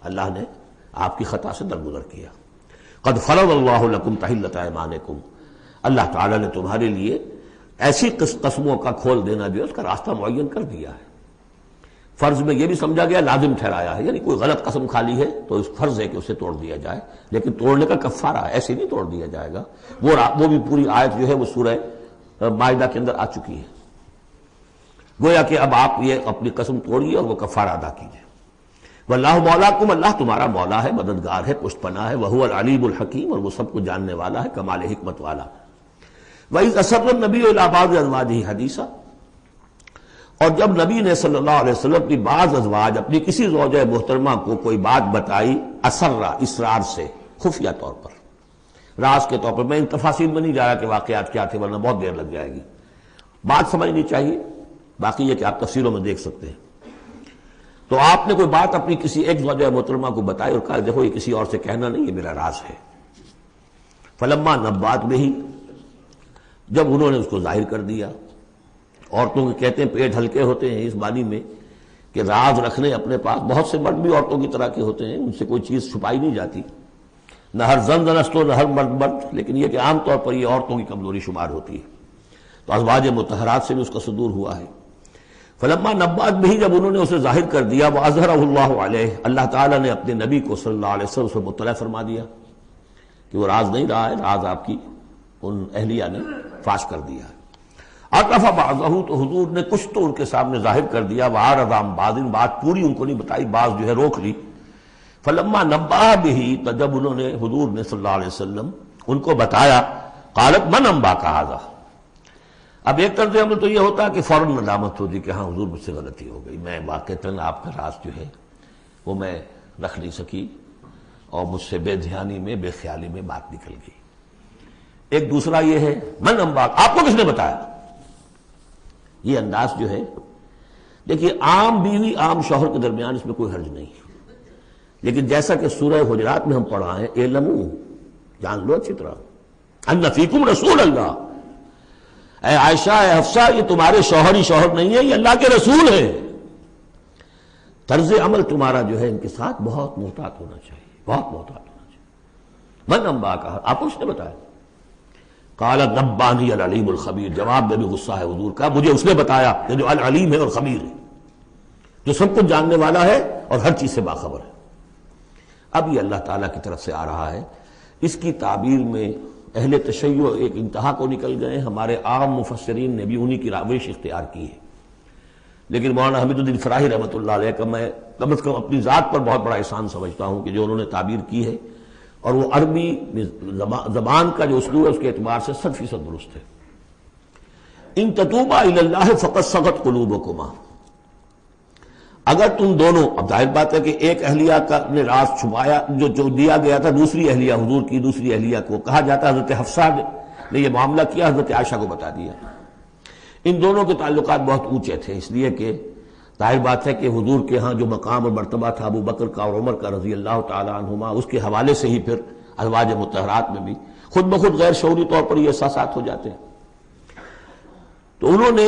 اللہ نے آپ کی خطا سے درگزر کیا۔ قد فرض اللہ لکم تحلۃ ایمانکم، اللہ تعالیٰ نے تمہارے لیے ایسی قسموں کا کھول دینا جو ہے اس کا راستہ معین کر دیا ہے۔ فرض میں یہ بھی سمجھا گیا لازم ٹھہرایا ہے، یعنی کوئی غلط قسم کھا لی ہے تو اس فرض ہے کہ اسے توڑ دیا جائے، لیکن توڑنے کا کفارہ ہے، ایسے نہیں توڑ دیا جائے گا۔ وہ بھی پوری آیت جو ہے وہ سورہ مائدہ کے اندر آ چکی ہے، گویا کہ اب آپ یہ اپنی قسم توڑیے اور وہ کفارہ ادا کیجیے۔ واللہ مولاکم، اللہ تمہارا مولا ہے، مددگار ہے، پشت پناہ ہے، وہو العلیم الحکیم، اور وہ سب کو جاننے والا ہے، کمال حکمت والا۔ وَإِذْ أَسَرَّ النَّبِيُّ إِلَىٰ بَعْضِ أَزْوَاجِهِ حَدِيثًا، اور جب نبی نے صلی اللہ علیہ وسلم اپنی بعض ازواج، اپنی کسی زوجہ محترمہ کو کوئی بات بتائی، اسرہ، اسرار سے، خفیہ طور پر، راز کے طور پر، میں ان تفاصیل میں نہیں جا رہا کہ واقعات کیا تھے ورنہ بہت دیر لگ جائے گی، بات سمجھنی چاہیے، باقی یہ کہ آپ تفسیروں میں دیکھ سکتے ہیں۔ تو آپ نے کوئی بات اپنی کسی ایک زوجہ محترمہ کو بتائی اور کہا دیکھو یہ کسی اور سے کہنا نہیں، یہ میرا راز ہے۔ فلما نبات میں ہی، جب انہوں نے اس کو ظاہر کر دیا، عورتوں کے کہتے ہیں پیٹ ہلکے ہوتے ہیں اس معنی میں کہ راز رکھنے اپنے پاس، بہت سے مرد بھی عورتوں کی طرح کے ہوتے ہیں، ان سے کوئی چیز چھپائی نہیں جاتی، نہ ہر زن زنست و نہ ہر مرد مرد، لیکن یہ کہ عام طور پر یہ عورتوں کی کمزوری شمار ہوتی ہے۔ تو ازواج مطہرات سے بھی اس کا صدور ہوا ہے۔ فلما نبات بھی، جب انہوں نے اسے ظاہر کر دیا، وَأَظْهَرَهُ اللَّهُ عَلَيْهِ، اللہ تعالیٰ نے اپنے نبی کو صلی اللہ علیہ وسلم سے مطلع فرما دیا کہ وہ راز نہیں رہا ہے، راز آپ کی ان اہلیہ نے فاش کر دیا ہے۔ عطف بعضہ، تو حضور نے کچھ تو ان کے سامنے ظاہر کر دیا، وَعَرَضَ عَن بَعْضٍ، بات پوری ان کو نہیں بتائی، بعض جو ہے روک لی۔ فلما نبأ بہ، تو جب انہوں نے حضور نے صلی اللہ علیہ وسلم ان کو بتایا، قالت من انباک ھذا، اب ایک طرز عمل تو یہ ہوتا ہے کہ فوراً ندامت ہوتی کہ ہاں حضور مجھ سے غلطی ہو گئی، میں واقعتاً آپ کا راز جو ہے وہ میں رکھ نہیں سکی اور مجھ سے بے دھیانی میں، بے خیالی میں بات نکل گئی۔ ایک دوسرا یہ ہے من انباک، آپ کو کس نے بتایا؟ یہ انداز جو ہے، دیکھیے عام بیوی عام شوہر کے درمیان اس میں کوئی حرج نہیں، لیکن جیسا کہ سورہ حجرات میں ہم پڑھا ہے، اعلموا، جان لو اچھی طرح، ان فیکم رسول اللہ، اے عائشہ، اے حفصہ، یہ تمہارے شوہر ہی شوہر نہیں ہے، یہ اللہ کے رسول ہیں۔ طرز عمل تمہارا جو ہے ان کے ساتھ بہت محتاط ہونا چاہیے، بہت محتاط ہونا چاہیے۔ من انباک، آپ کو اس نے بتایا؟ قال نبانی العلیم الخبیر، جواب میں بھی غصہ ہے حضور کا، مجھے اس نے بتایا کہ جو العلیم ہے اور خبیر ہے، جو سب کچھ جاننے والا ہے اور ہر چیز سے باخبر ہے۔ اب یہ اللہ تعالیٰ کی طرف سے آ رہا ہے، اس کی تعبیر میں اہل تشیع ایک انتہا کو نکل گئے، ہمارے عام مفسرین نے بھی انہی کی روش اختیار کی ہے، لیکن مولانا حمید الدین فراہی رحمۃ اللہ علیہ کا میں کم از کم اپنی ذات پر بہت بڑا احسان سمجھتا ہوں کہ جو انہوں نے تعبیر کی ہے، اور وہ عربی زبان کا جو اسلوب ہے اس کے اعتبار سے 100% درست ہے۔ ان تتوبا الی اللہ فقد صغت قلوبکما، اگر تم دونوں، اب ظاہر بات ہے کہ ایک اہلیہ کا نے راز چھپایا جو دیا گیا تھا دوسری اہلیہ، حضور کی دوسری اہلیہ کو کہا جاتا ہے حضرت حفصہ نے یہ معاملہ کیا، حضرت عائشہ کو بتا دیا۔ ان دونوں کے تعلقات بہت اونچے تھے، اس لیے کہ ظاہر بات ہے کہ حضور کے ہاں جو مقام اور مرتبہ تھا ابو بکر کا اور عمر کا رضی اللہ تعالی عنہما، اس کے حوالے سے ہی پھر ازواج مطہرات میں بھی خود بخود غیر شعوری طور پر یہ احساسات ہو جاتے ہیں۔ تو انہوں نے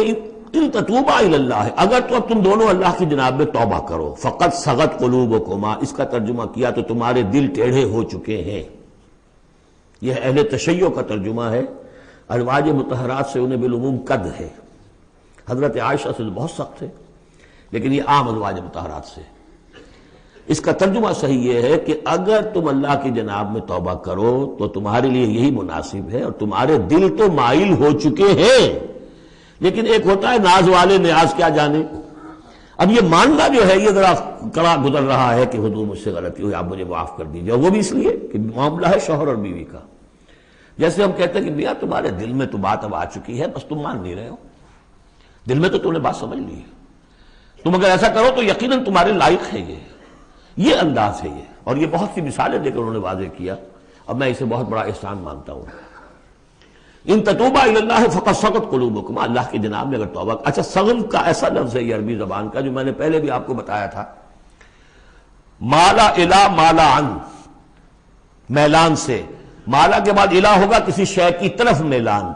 ان تتوبا الی اللہ، اگر تو اب تم دونوں اللہ کی جناب میں توبہ کرو، فقط صغت قلوبکما، اس کا ترجمہ کیا تو تمہارے دل ٹیڑھے ہو چکے ہیں۔ یہ اہل تشیع کا ترجمہ ہے، ازواج مطہرات سے انہیں بالعموم قد ہے، حضرت عائشہ سے تو بہت سخت ہے، لیکن یہ عام ازواج مطہرات سے۔ اس کا ترجمہ صحیح یہ ہے کہ اگر تم اللہ کی جناب میں توبہ کرو تو تمہارے لیے یہی مناسب ہے، اور تمہارے دل تو مائل ہو چکے ہیں، لیکن ایک ہوتا ہے ناز والے نیاز کیا جانے۔ اب یہ ماننا جو ہے یہ ذرا کڑا گزر رہا ہے کہ حضور مجھ سے غلطی ہوئی، آپ مجھے معاف کر دیجیے، وہ بھی اس لیے کہ معاملہ ہے شوہر اور بیوی کا۔ جیسے ہم کہتے ہیں کہ میاں تمہارے دل میں تو بات اب آ چکی ہے، بس تم مان نہیں رہے ہو، دل میں تو تم نے بات سمجھ لی ہے، تم اگر ایسا کرو تو یقیناً تمہارے لائق ہے، یہ انداز ہے یہ، اور یہ بہت سی مثالیں دے کر انہوں نے واضح کیا، اب میں اسے بہت بڑا احسان مانتا ہوں۔ ان تتوبا الی اللہ فقد صغت قلوبکما، اللہ کی جناب میں اگر توبہ۔ اچھا، صغن کا ایسا لفظ ہے یہ عربی زبان کا جو میں نے پہلے بھی آپ کو بتایا تھا، مالا الا مالا عن، میلان سے، مالا کے بعد الہ ہوگا کسی شے کی طرف میلان،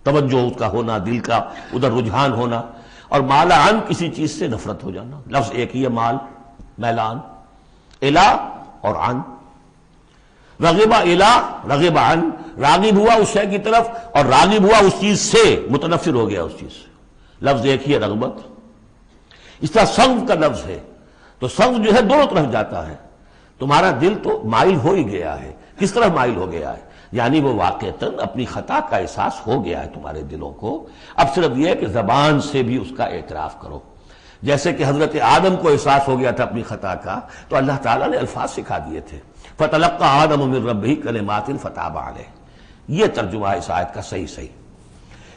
توجہ اس کا ہونا، دل کا ادھر رجحان ہونا، اور مالا عن کسی چیز سے نفرت ہو جانا، لفظ ایک ہی ہے، مال، میلان، الہ اور عن، رغب الہ رغب عن، راغب ہوا اس شے کی طرف اور راغب ہوا اس چیز سے، متنفر ہو گیا اس چیز سے، لفظ ایک ہی ہے رغبت۔ اس طرح صغب کا لفظ ہے، تو صغب جو ہے دونوں طرف جاتا ہے، تمہارا دل تو مائل ہو ہی گیا ہے، کس طرح مائل ہو گیا ہے، یعنی وہ واقعتاً اپنی خطا کا احساس ہو گیا ہے تمہارے دلوں کو، اب صرف یہ ہے کہ زبان سے بھی اس کا اعتراف کرو، جیسے کہ حضرت آدم کو احساس ہو گیا تھا اپنی خطا کا، تو اللہ تعالیٰ نے الفاظ سکھا دیے تھے، فَتَلَقَّى آدَمُ مِن رَبِّهِ كَلِمَاتٍ فَتَابَ عَلَيْهِ، یہ ترجمہ ہے اس آیت کا صحیح۔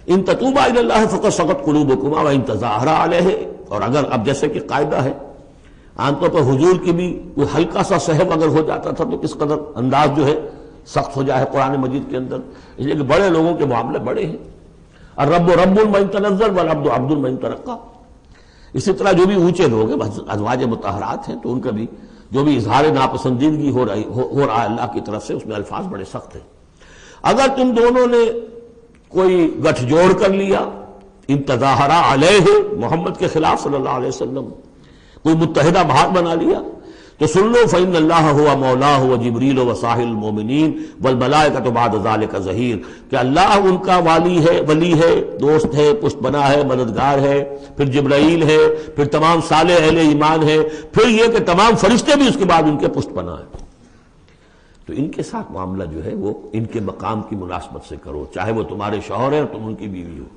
ان تتوبا الی اللہ فقد صغت قلوبکما وان تظاہرا علیہ، اور اگر اب جیسے کہ قاعدہ ہے عام طور پر حضور کی بھی کوئی ہلکا سا سہو اگر ہو جاتا تھا تو کس قدر انداز جو ہے سخت ہو جائے قرآن مجید کے اندر، اس لیے کہ بڑے لوگوں کے معاملے بڑے ہیں، الرب رب من تنزل والعبد عبد من ترقى، اسی طرح جو بھی اونچے لوگ ہیں ازواج مطہرات ہیں تو ان کا بھی جو بھی اظہار ناپسندیدگی ہو رہا ہے اللہ کی طرف سے، اس میں الفاظ بڑے سخت ہیں۔ اگر تم دونوں نے کوئی گٹھ جوڑ کر لیا، ان تظاہرا علیہ، محمد کے خلاف صلی اللہ علیہ وسلم، کوئی متحدہ بھاگ بنا لیا، تو سن لو فإن اللہ ہوا مولاہ وجبریل وصالح المؤمنین والملائکۃ بعد ذلک ظہیر، کہ اللہ ان کا ولی ہے، دوست ہے، پشت بنا ہے، مددگار ہے، پھر جبرائیل ہے، پھر تمام صالح اہل ایمان ہے، پھر یہ کہ تمام فرشتے بھی اس کے بعد ان کے پشت بنا ہے۔ تو ان کے ساتھ معاملہ جو ہے وہ ان کے مقام کی مناسبت سے کرو، چاہے وہ تمہارے شوہر ہیں اور تم ان کی بیوی ہو،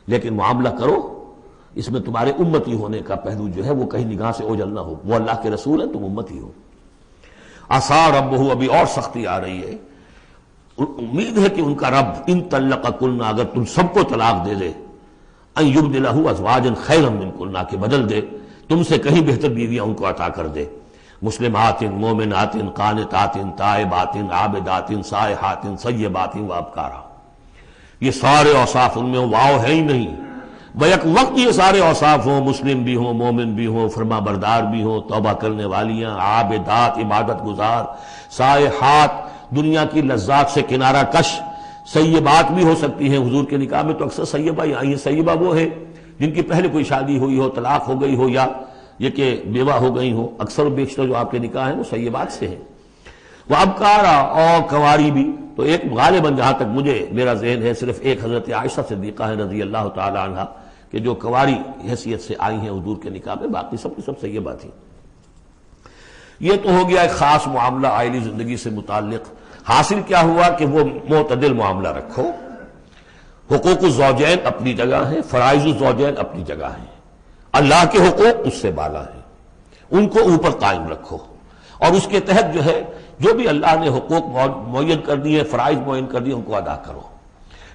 لیکن معاملہ کرو اس میں تمہارے امتی ہونے کا پہلو جو ہے وہ کہیں نگاہ سے اوجھل نہ ہو، وہ اللہ کے رسول ہیں، تم امتی ہو۔ عسیٰ ربہ، ابھی اور سختی آ رہی ہے، امید ہے کہ ان کا رب ان طلقکن، اگر تم سب کو طلاق دے دے، ان یبدلہ ازواجا خیرا منکن، کہ بدل دے تم سے کہیں بہتر بیویاں ان کو عطا کر دے، مسلمات مومنات قانتات تائبات عابدات سائحات سیبات وابکارا، یہ سارے اوصاف ان میں واو ہے ہی نہیں، بیک وقت یہ سارے اوصاف ہوں، مسلم بھی ہوں، مومن بھی ہوں، فرما بردار بھی ہوں، توبہ کرنے والیاں، عابدات عبادت گزار، سائحات دنیا کی لذات سے کنارہ کش، سیبات بھی ہو سکتی ہیں، حضور کے نکاح میں تو اکثر سیبہ ہی آئی ہیں، سیبہ وہ ہیں جن کی پہلے کوئی شادی ہوئی ہو، طلاق ہو گئی ہو، یا یہ کہ بیوہ ہو گئی ہو، اکثر و بیشتر جو آپ کے نکاح ہیں وہ سیبات سے ہیں، وہ ابکارا، اور کنواری بھی، تو ایک غالباً جہاں تک مجھے میرا ذہن ہے صرف ایک حضرت عائشہ صدیقہ ہے رضی اللہ تعالی عنہ کہ جو کنواری حیثیت سے آئی ہیں حضور کے نکاح میں، باقی سب کی سب سیبات تھیں۔ یہ تو ہو گیا ایک خاص معاملہ عائلی زندگی سے متعلق۔ حاصل کیا ہوا کہ وہ معتدل معاملہ رکھو، حقوق الزوجین اپنی جگہ ہیں، فرائض الزوجین اپنی جگہ ہیں، اللہ کے حقوق اس سے بالا ہیں، ان کو اوپر قائم رکھو، اور اس کے تحت جو ہے جو بھی اللہ نے حقوق معین کر دیے، فرائض معین کر دیے، ان کو ادا کرو۔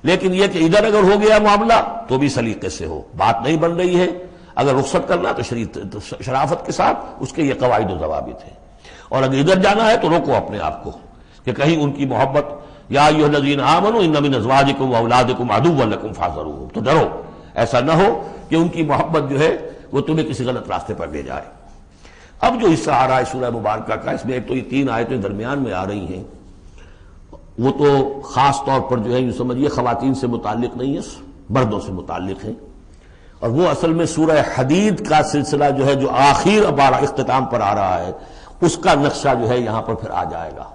لیکن یہ کہ ادھر اگر ہو گیا معاملہ تو بھی سلیقے سے ہو، بات نہیں بن رہی ہے، اگر رخصت کرنا تو شرافت کے ساتھ، اس کے یہ قواعد و ضوابط ہیں، اور اگر ادھر جانا ہے تو روکو اپنے آپ کو کہ کہیں ان کی محبت، یا ایھا الذین آمنوا ان من ازواجکم واولادکم عدوا لکم فاحذروہم، تو ڈرو ایسا نہ ہو کہ ان کی محبت جو ہے وہ تمہیں کسی غلط راستے پر لے جائے۔ اب جو حصہ آ رہا ہے سورہ مبارکہ کا، اس میں ایک تو یہ 3 آیتیں درمیان میں آ رہی ہیں، وہ تو خاص طور پر جو ہے یوں سمجھیے خواتین سے متعلق نہیں ہے، مردوں سے متعلق ہیں، اور وہ اصل میں سورہ حدید کا سلسلہ جو ہے، جو آخر اب اختتام پر آ رہا ہے، اس کا نقشہ جو ہے یہاں پر پھر آ جائے گا۔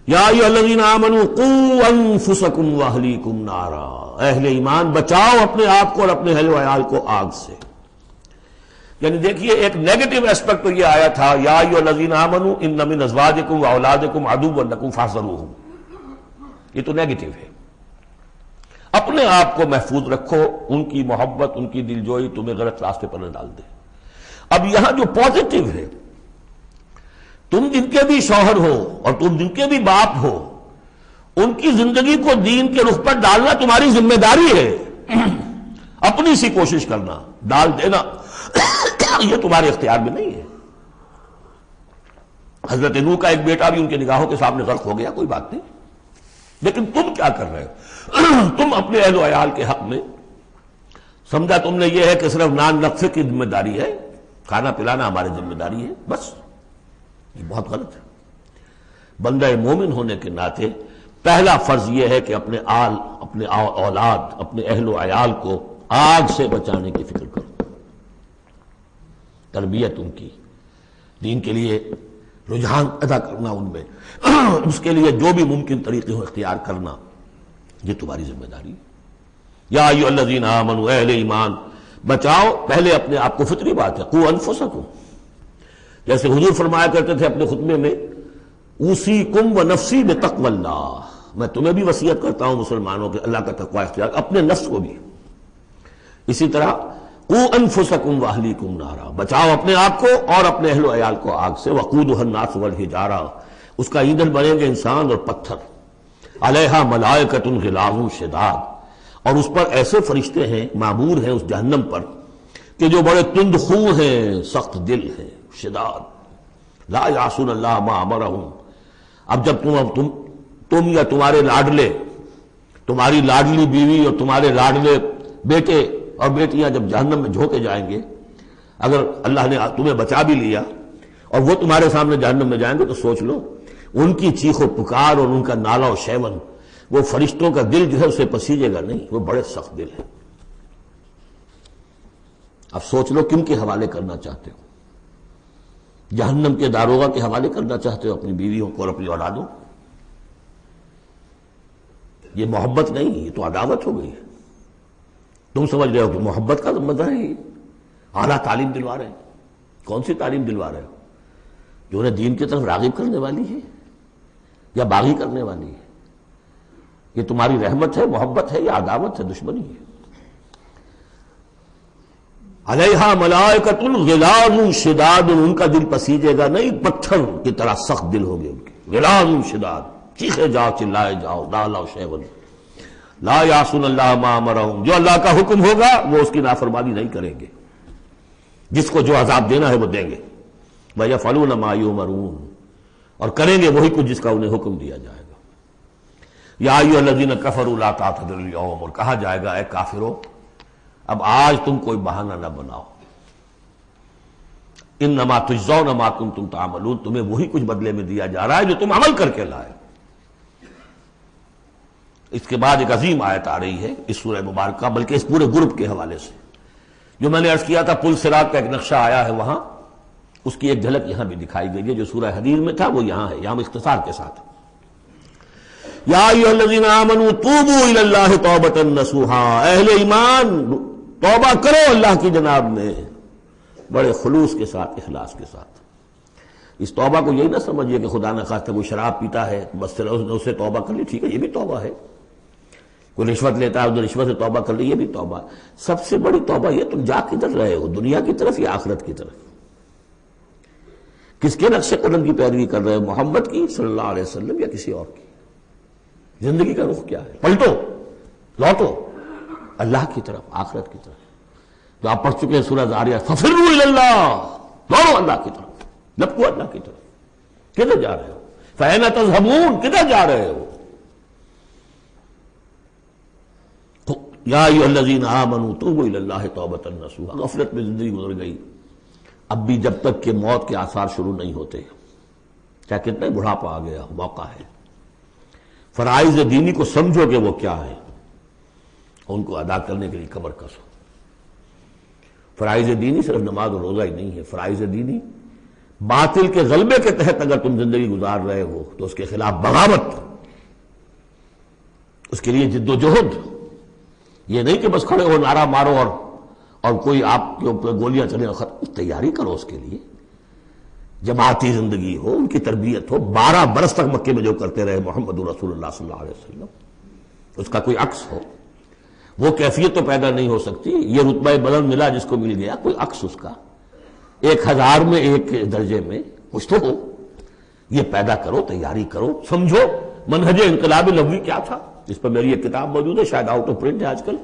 یا ایھا الذین آمنوا قوا انفسکم واہلیکم نارا، اہل ایمان بچاؤ اپنے آپ کو اور اپنے اہل و عیال کو آگ سے۔ یعنی دیکھیے ایک نیگیٹو اسپیکٹ تو یہ آیا تھا، یا ایھا الذین آمنوا ان من ازواجکم واولادکم عدوا لکم فاحذروہم، یہ تو نیگیٹو ہے، اپنے آپ کو محفوظ رکھو، ان کی محبت، ان کی دلجوئی تمہیں غلط راستے پر نہ ڈال دے۔ اب یہاں جو پازیٹو ہے، تم جن کے بھی شوہر ہو اور تم جن کے بھی باپ ہو، ان کی زندگی کو دین کے رخ پر ڈالنا تمہاری ذمہ داری ہے، اپنی سی کوشش کرنا، ڈال دینا یہ تمہارے اختیار میں نہیں ہے۔ حضرت نوح کا ایک بیٹا بھی ان کے نگاہوں کے سامنے غرق ہو گیا، کوئی بات نہیں، لیکن تم کیا کر رہے ہو؟ تم اپنے اہل و عیال کے حق میں سمجھا تم نے یہ ہے کہ صرف نان نقصے کی ذمہ داری ہے، کھانا پلانا ہماری ذمہ داری ہے، بس یہ بہت غلط ہے۔ بندہ مومن ہونے کے ناطے پہلا فرض یہ ہے کہ اپنے آل، اپنے اولاد، اپنے اہل و عیال کو آگ سے بچانے کی فکر کرو، تربیت ان کی، دین کے لیے رجحان ادا کرنا ان میں، اس کے لیے جو بھی ممکن طریقے ہو اختیار کرنا، یہ تمہاری ذمہ داری ہے۔ یا ایھا الذین آمنوا، اہل ایمان بچاؤ پہلے اپنے آپ کو، فطری بات ہے، قوا انفسکم، جیسے حضور فرمایا کرتے تھے اپنے خطبے میں، اوصیکم ونفسی بتقوی اللہ، میں تمہیں بھی وصیت کرتا ہوں مسلمانوں کے اللہ کا تقوی اختیار، اپنے نفس کو بھی۔ اسی طرح قوا انفسکم واہلیکم نارا، بچاؤ اپنے آپ کو اور اپنے اہل و عیال کو آگ سے، وقودھا الناس والحجارہ، اس کا ایندھن بنیں گے انسان اور پتھر، علیہا ملائکۃ غلاظ شداد، اور اس پر ایسے فرشتے ہیں معمور ہیں اس جہنم پر کہ جو بڑے تند خو ہیں، سخت دل ہیں، شداد، لا یعصون اللہ ما امرہم۔ اب جب تم یا تمہارے لاڈلے، تمہاری لاڈلی بیوی اور تمہارے لاڈلے بیٹے اور بیٹیاں جب جہنم میں جھونکے جائیں گے، اگر اللہ نے تمہیں بچا بھی لیا اور وہ تمہارے سامنے جہنم میں جائیں گے تو سوچ لو ان کی چیخ و پکار اور ان کا نالہ و شیون، وہ فرشتوں کا دل جو ہے اسے پسیجے گا نہیں، وہ بڑے سخت دل ہیں۔ اب سوچ لو کن کے حوالے کرنا چاہتے ہو؟ جہنم کے داروغہ کے حوالے کرنا چاہتے ہو اپنی بیویوں کو اور اپنی اولادوں؟ یہ محبت نہیں، یہ تو عداوت ہو گئی ہے۔ تم سمجھ رہے ہو کہ محبت کا مزہ ہے، یہ اعلیٰ تعلیم دلوا رہے ہیں۔ کون سی تعلیم دلوا رہے ہو؟ جو انہیں دین کی طرف راغب کرنے والی ہے یا باغی کرنے والی ہے؟ یہ تمہاری رحمت ہے، محبت ہے، یا عداوت ہے، دشمنی ہے؟ علیہا ملائکۃ غلاظ شداد، ان کا دل پسیجے گا نہیں، پتھر کی طرح سخت دل ہوگے ان کے، غلاظ شداد، چیخے جاؤ، چلائے جاؤ، نالہ و شیون، لا یعصون اللہ ما امرہم، جو اللہ کا حکم ہوگا وہ اس کی نافرمانی نہیں کریں گے، جس کو جو عذاب دینا ہے وہ دیں گے، وَيَفْعَلُونَ مَا يُؤْمَرُونَ، اور کریں گے وہی کچھ جس کا انہیں حکم دیا جائے گا۔ یا ایھا الذین کفروا لا تعتذروا اليوم، اور کہا جائے گا اے کافرو اب آج تم کوئی بہانہ نہ بناؤ، انما تجزون ما کنتم تعملون، تمہیں وہی کچھ بدلے میں دیا جا رہا ہے جو تم عمل کر کے لائے۔ اس کے بعد ایک عظیم آیت آ رہی ہے اس سورہ مبارکہ، بلکہ اس پورے گروپ کے حوالے سے، جو میں نے عرض کیا تھا پل صراط کا ایک نقشہ آیا ہے وہاں، اس کی ایک جھلک یہاں بھی دکھائی گئی ہے، جو سورہ حدید میں تھا وہ یہاں ہے، یہاں اختصار کے ساتھ۔ یا ایھا الذین آمنوا توبوا الی اللہ توبۃ نصوحا، اہل ایمان توبہ کرو اللہ کی جناب میں بڑے خلوص کے ساتھ، اخلاص کے ساتھ۔ اس توبہ کو یہی نہ سمجھیے کہ خدا نہ خواستہ کوئی شراب پیتا ہے بس اس سے توبہ کر لی، ٹھیک ہے یہ بھی توبہ ہے، کوئی رشوت لیتا ہے ادھر رشوت سے توبہ کر لی، یہ بھی توبہ۔ سب سے بڑی توبہ یہ تم جا کدھر رہے ہو، دنیا کی طرف یا آخرت کی طرف؟ کس کے نقش قدم کی پیروی کر رہے ہو، محمد کی صلی اللہ علیہ وسلم یا کسی اور کی؟ زندگی کا رخ کیا ہے؟ پلٹو، لوٹو اللہ کی طرف، آخرت کی طرف. جو آپ پڑھ چکے ہیں سورہ ذاریات، ففروا الی اللہ، دوڑو اللہ کی طرف، لپکو اللہ کی طرف. کدھر جا رہے ہو؟ فأین تذهبون، کدھر جا رہے ہو؟ یا ایھا الذین آمنوا توبوا الی اللہ توبۃ نصوحا. غفلت میں زندگی گزر گئی، اب بھی جب تک کہ موت کے آثار شروع نہیں ہوتے، چاہے کتنا بڑھاپا آ گیا، موقع ہے. فرائض دینی کو سمجھو کہ وہ کیا ہے، ان کو ادا کرنے کے لیے کمر کسو. فرائض دینی صرف نماز اور روزہ ہی نہیں ہے. فرائض دینی باطل کے غلبے کے تحت اگر تم زندگی گزار رہے ہو تو اس کے خلاف بغاوت، اس کے لیے جد و جہد. یہ نہیں کہ بس کھڑے ہو نعرہ مارو اور کوئی آپ کے اوپر گولیاں چلے، تیاری کرو اس کے لیے. جماعتی زندگی ہو، ان کی تربیت ہو. 12 برس تک مکے میں جو کرتے رہے محمد رسول اللہ صلی اللہ علیہ وسلم، اس کا کوئی عکس ہو. وہ کیفیت تو پیدا نہیں ہو سکتی. یہ رتبہ بلند ملا جس کو مل گیا، کوئی عکس اس کا 1000 میں ایک درجے میں کچھ تو ہو. یہ پیدا کرو، تیاری کرو، سمجھو منہج انقلاب نبوی کیا تھا. اس پر میری ایک کتاب موجود ہے، شاید آؤٹ آف پرنٹ ہے آج کل،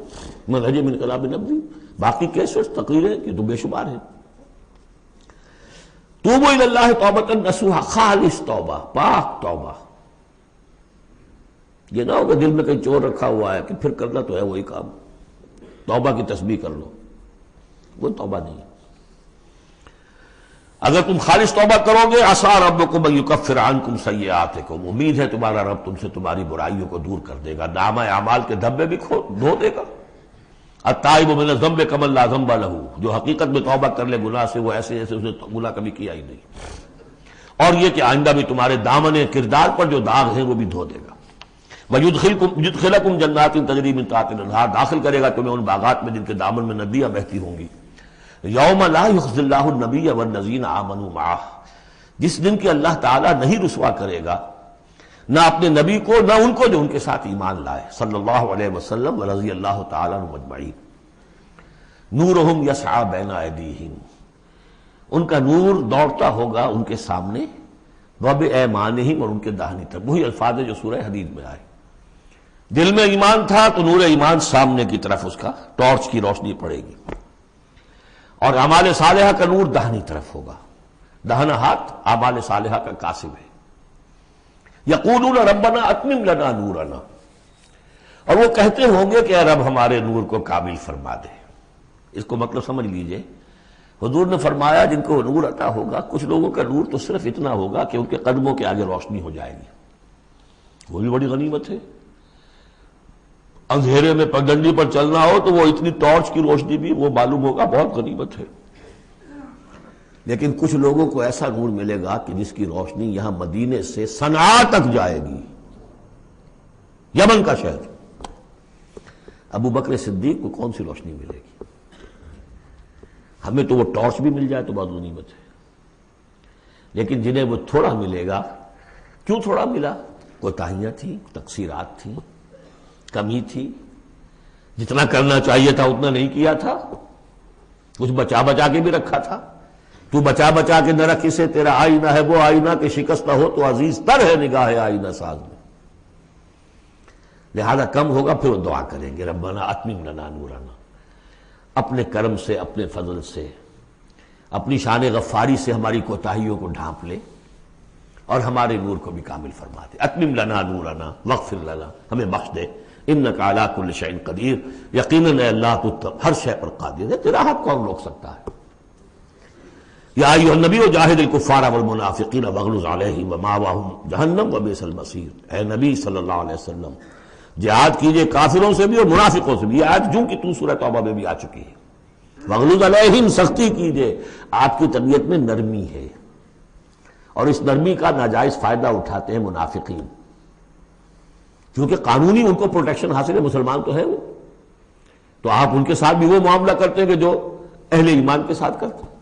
منہج انقلاب نبوی. باقی کیسز تقریریں یہ تو بے شمار ہیں. توبوا الی اللہ توبۃ نصوحا، خالص توبہ، پاک توبہ. یہ نہ ہو کہ دل میں کہیں چور رکھا ہوا ہے کہ پھر کرنا تو ہے وہی کام، توبہ کی تسبیح کر لو، وہ توبہ نہیں. اگر تم خالص توبہ کرو گے، عسیٰ ربکم ان یکفر عنکم سیئاتکم، امید ہے تمہارا رب تم سے تمہاری برائیوں کو دور کر دے گا، نامہ اعمال کے دھبے بھی دھو دے گا. التائب من الذنب کمن لا ذنب لہ، جو حقیقت میں توبہ کر لے گناہ سے، وہ ایسے اس نے گناہ کبھی کیا ہی نہیں. اور یہ کہ آئندہ بھی تمہارے دامن کردار پر جو داغ ہیں وہ بھی دھو دے گا. وَيُدْخِلَكُمْ جَنَّاتٍ تَجْرِي مِن تَحْتِهَا الْأَنْهَارُ، داخل کرے گا تمہیں ان باغات میں جن کے دامن میں ندیاں بہتی ہوں گی. یوم لا یخزی اللہ النبی والذین آمنوا معہ، جس دن کہ اللہ تعالیٰ نہیں رسوا کرے گا نہ اپنے نبی کو نہ ان کو جو ان کے ساتھ ایمان لائے، صلی اللہ علیہ وسلم ورضی اللہ تعالیٰ عنہم اجمعین. نورہم یسعی بین ایدیہم، ان کا نور دوڑتا ہوگا ان کے سامنے، وبایمانہم، اور ان کے داہنی طرف. وہی الفاظ جو سورہ حدید میں آئے. دل میں ایمان تھا تو نور ایمان سامنے کی طرف اس کا ٹارچ کی روشنی پڑے گی، اور اعمال صالحہ کا نور داہنی طرف ہوگا. داہنا ہاتھ اعمال صالحہ کا کاسب ہے. یقولون ربنا اتمم لنا نورنا، اور وہ کہتے ہوں گے کہ اے رب ہمارے نور کو کامل فرما دے. اس کو مطلب سمجھ لیجئے، حضور نے فرمایا جن کو نور عطا ہوگا، کچھ لوگوں کا نور تو صرف اتنا ہوگا کہ ان کے قدموں کے آگے روشنی ہو جائے گی، وہ بھی بڑی غنیمت ہے. اندھیرے میں پگڈنڈی پر چلنا ہو تو وہ اتنی ٹارچ کی روشنی بھی وہ معلوم ہوگا بہت غنیمت ہے. لیکن کچھ لوگوں کو ایسا نور ملے گا کہ جس کی روشنی یہاں مدینے سے صنعاء تک جائے گی، یمن کا شہر. ابو بکر صدیق کو کون سی روشنی ملے گی؟ ہمیں تو وہ ٹارچ بھی مل جائے تو بہت غنیمت ہے. لیکن جنہیں وہ تھوڑا ملے گا، کیوں تھوڑا ملا؟ کوتاہیاں تھیں، تقصیرات تھیں، کمی تھی، جتنا کرنا چاہیے تھا اتنا نہیں کیا تھا، کچھ بچا بچا کے بھی رکھا تھا. تو بچا بچا کے نہ رکھ اسے، تیرا آئینہ ہے وہ آئینہ کہ شکست نہ ہو تو عزیز تر ہے نگاہ آئینہ ساز میں. لہذا کم ہوگا، پھر وہ دعا کریں گے ربنا اتمم لنا نورنا. اپنے کرم سے، اپنے فضل سے، اپنی شان غفاری سے ہماری کوتاہیوں کو ڈھانپ لے اور ہمارے نور کو بھی کامل فرما دے. اتمم لنا نورنا واغفر لنا، ہمیں بخش دے. انک علی کل شیء قدیر، یقیناً اے اللہ تو ہر شے پر قادر ہے، تیرا ہاتھ کون روک سکتا ہے. یا ایھا النبی جاہد الکفار والمنافقین واغلظ علیہم ومأواہم جہنم وبئس المصیر. اے نبی صلی اللہ علیہ وسلم، جہاد کیجئے کافروں سے بھی اور منافقوں سے بھی. یہ آیت جو کہ تو سورہ توبہ میں بھی آ چکی ہے. واغلظ علیہم، سختی کیجئے. آپ کی طبیعت میں نرمی ہے، اور اس نرمی کا ناجائز فائدہ اٹھاتے ہیں منافقین، کیونکہ قانونی ان کو پروٹیکشن حاصل ہے، مسلمان تو ہے وہ، تو آپ ان کے ساتھ بھی وہ معاملہ کرتے ہیں کہ جو اہل ایمان کے ساتھ کرتے ہیں.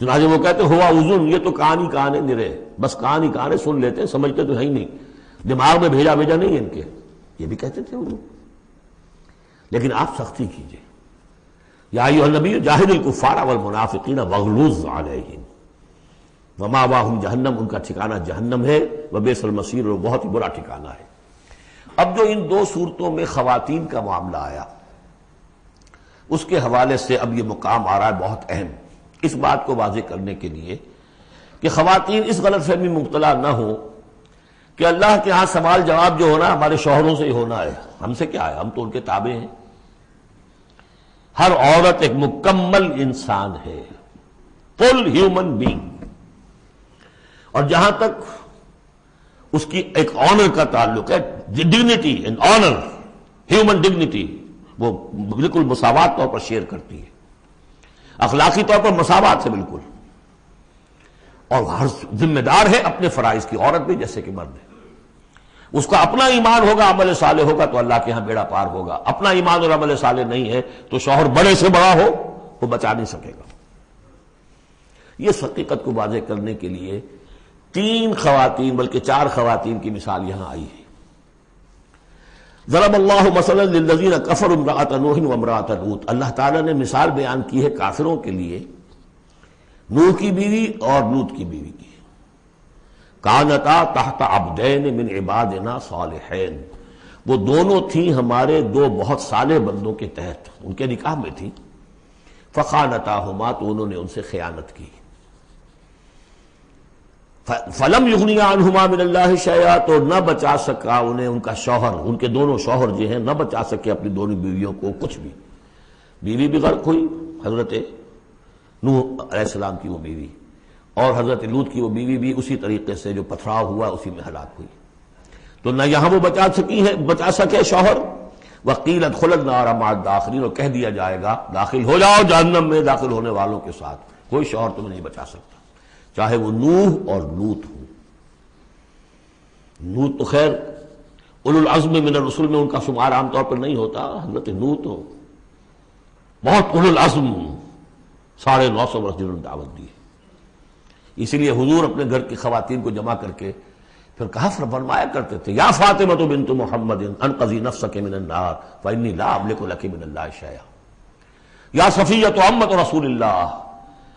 چنانچہ وہ کہتے ہیں ہوا اذن، یہ تو کان ہے نرے، بس کان ہے، سن لیتے ہیں، سمجھتے تو ہے ہی نہیں، دماغ میں بھیجا نہیں ہے ان کے. یہ بھی کہتے تھے وہ. لیکن آپ سختی کیجئے. یا ایھا النبی جاہد الکفار والمنافقین واغلظ علیہم ومأواہم جہنم، ان کا ٹھکانہ جہنم ہے. وبئس المصیر، اور بہت ہی برا ٹھکانہ ہے. اب جو ان دو صورتوں میں خواتین کا معاملہ آیا اس کے حوالے سے اب یہ مقام آ رہا ہے بہت اہم، اس بات کو واضح کرنے کے لیے کہ خواتین اس غلط فہمی میں مبتلا نہ ہو کہ اللہ کے ہاں سوال جواب جو ہونا ہمارے شوہروں سے ہی ہونا ہے، ہم سے کیا ہے، ہم تو ان کے تابع ہیں۔ ہر عورت ایک مکمل انسان ہے، فل ہیومن بینگ، اور جہاں تک اس کی ایک آنر کا تعلق ہے، dignity and honour, human dignity, وہ بالکل مساوات طور پر شیئر کرتی ہے، اخلاقی طور پر مساوات ہے بالکل، اور ہر ذمہ دار ہے اپنے فرائض کی، عورت بھی جیسے کہ مرد ہے۔ اس کا اپنا ایمان ہوگا، عمل صالح ہوگا تو اللہ کے ہاں بیڑا پار ہوگا، اپنا ایمان اور عمل صالح نہیں ہے تو شوہر بڑے سے بڑا ہو وہ بچا نہیں سکے گا۔ یہ حقیقت کو واضح کرنے کے لیے 3 خواتین بلکہ 4 خواتین کی مثال یہاں آئی ہے۔ ضرب اللہ مثلا للذین کفروا امرأۃ نوح وامرأۃ لوط، اللہ تعالیٰ نے مثال بیان کی ہے کافروں کے لیے نوح کی بیوی اور لوط کی بیوی کی۔ کانتا تحت عبدین من عبادنا صالحین، وہ دونوں تھیں ہمارے 2 بہت صالح بندوں کے تحت، ان کے نکاح میں تھی۔ فخانتاہما، تو انہوں نے ان سے خیانت کی۔ فلم یغنیا عنہما من اللہ شیئا، تو نہ بچا سکا انہیں ان کا شوہر، ان کے دونوں شوہر جو ہیں نہ بچا سکے اپنی دونوں بیویوں کو کچھ بھی۔ بیوی بھی غرق ہوئی، حضرت نوح علیہ السلام کی وہ بیوی، اور حضرت لوط کی وہ بیوی بھی اسی طریقے سے جو پتھراؤ ہوا اسی میں ہلاک ہوئی۔ تو نہ یہاں وہ بچا سکے شوہر، وقیل ادخلوا النار مع الداخلین، اور کہہ دیا جائے گا داخل ہو جاؤ جہنم میں داخل ہونے والوں کے ساتھ، کوئی شوہر تمہیں نہیں بچا سکتا، چاہے وہ نوح اور لوط ہوں۔ لوط تو خیر اولو العزم من الرسل میں ان کا شمار عام طور پر نہیں ہوتا، حضرت لوط تو بہت اولو العزم، 950 برس جنہوں نے دعوت دی۔ اسی لیے حضور اپنے گھر کی خواتین کو جمع کر کے پھر کہا فرمایا کرتے تھے، یا فاطمہ بنت محمد انقذی نفسک من النار فانی لا املک لک من اللہ شیئا، یا صفیۃ عمۃ رسول اللہ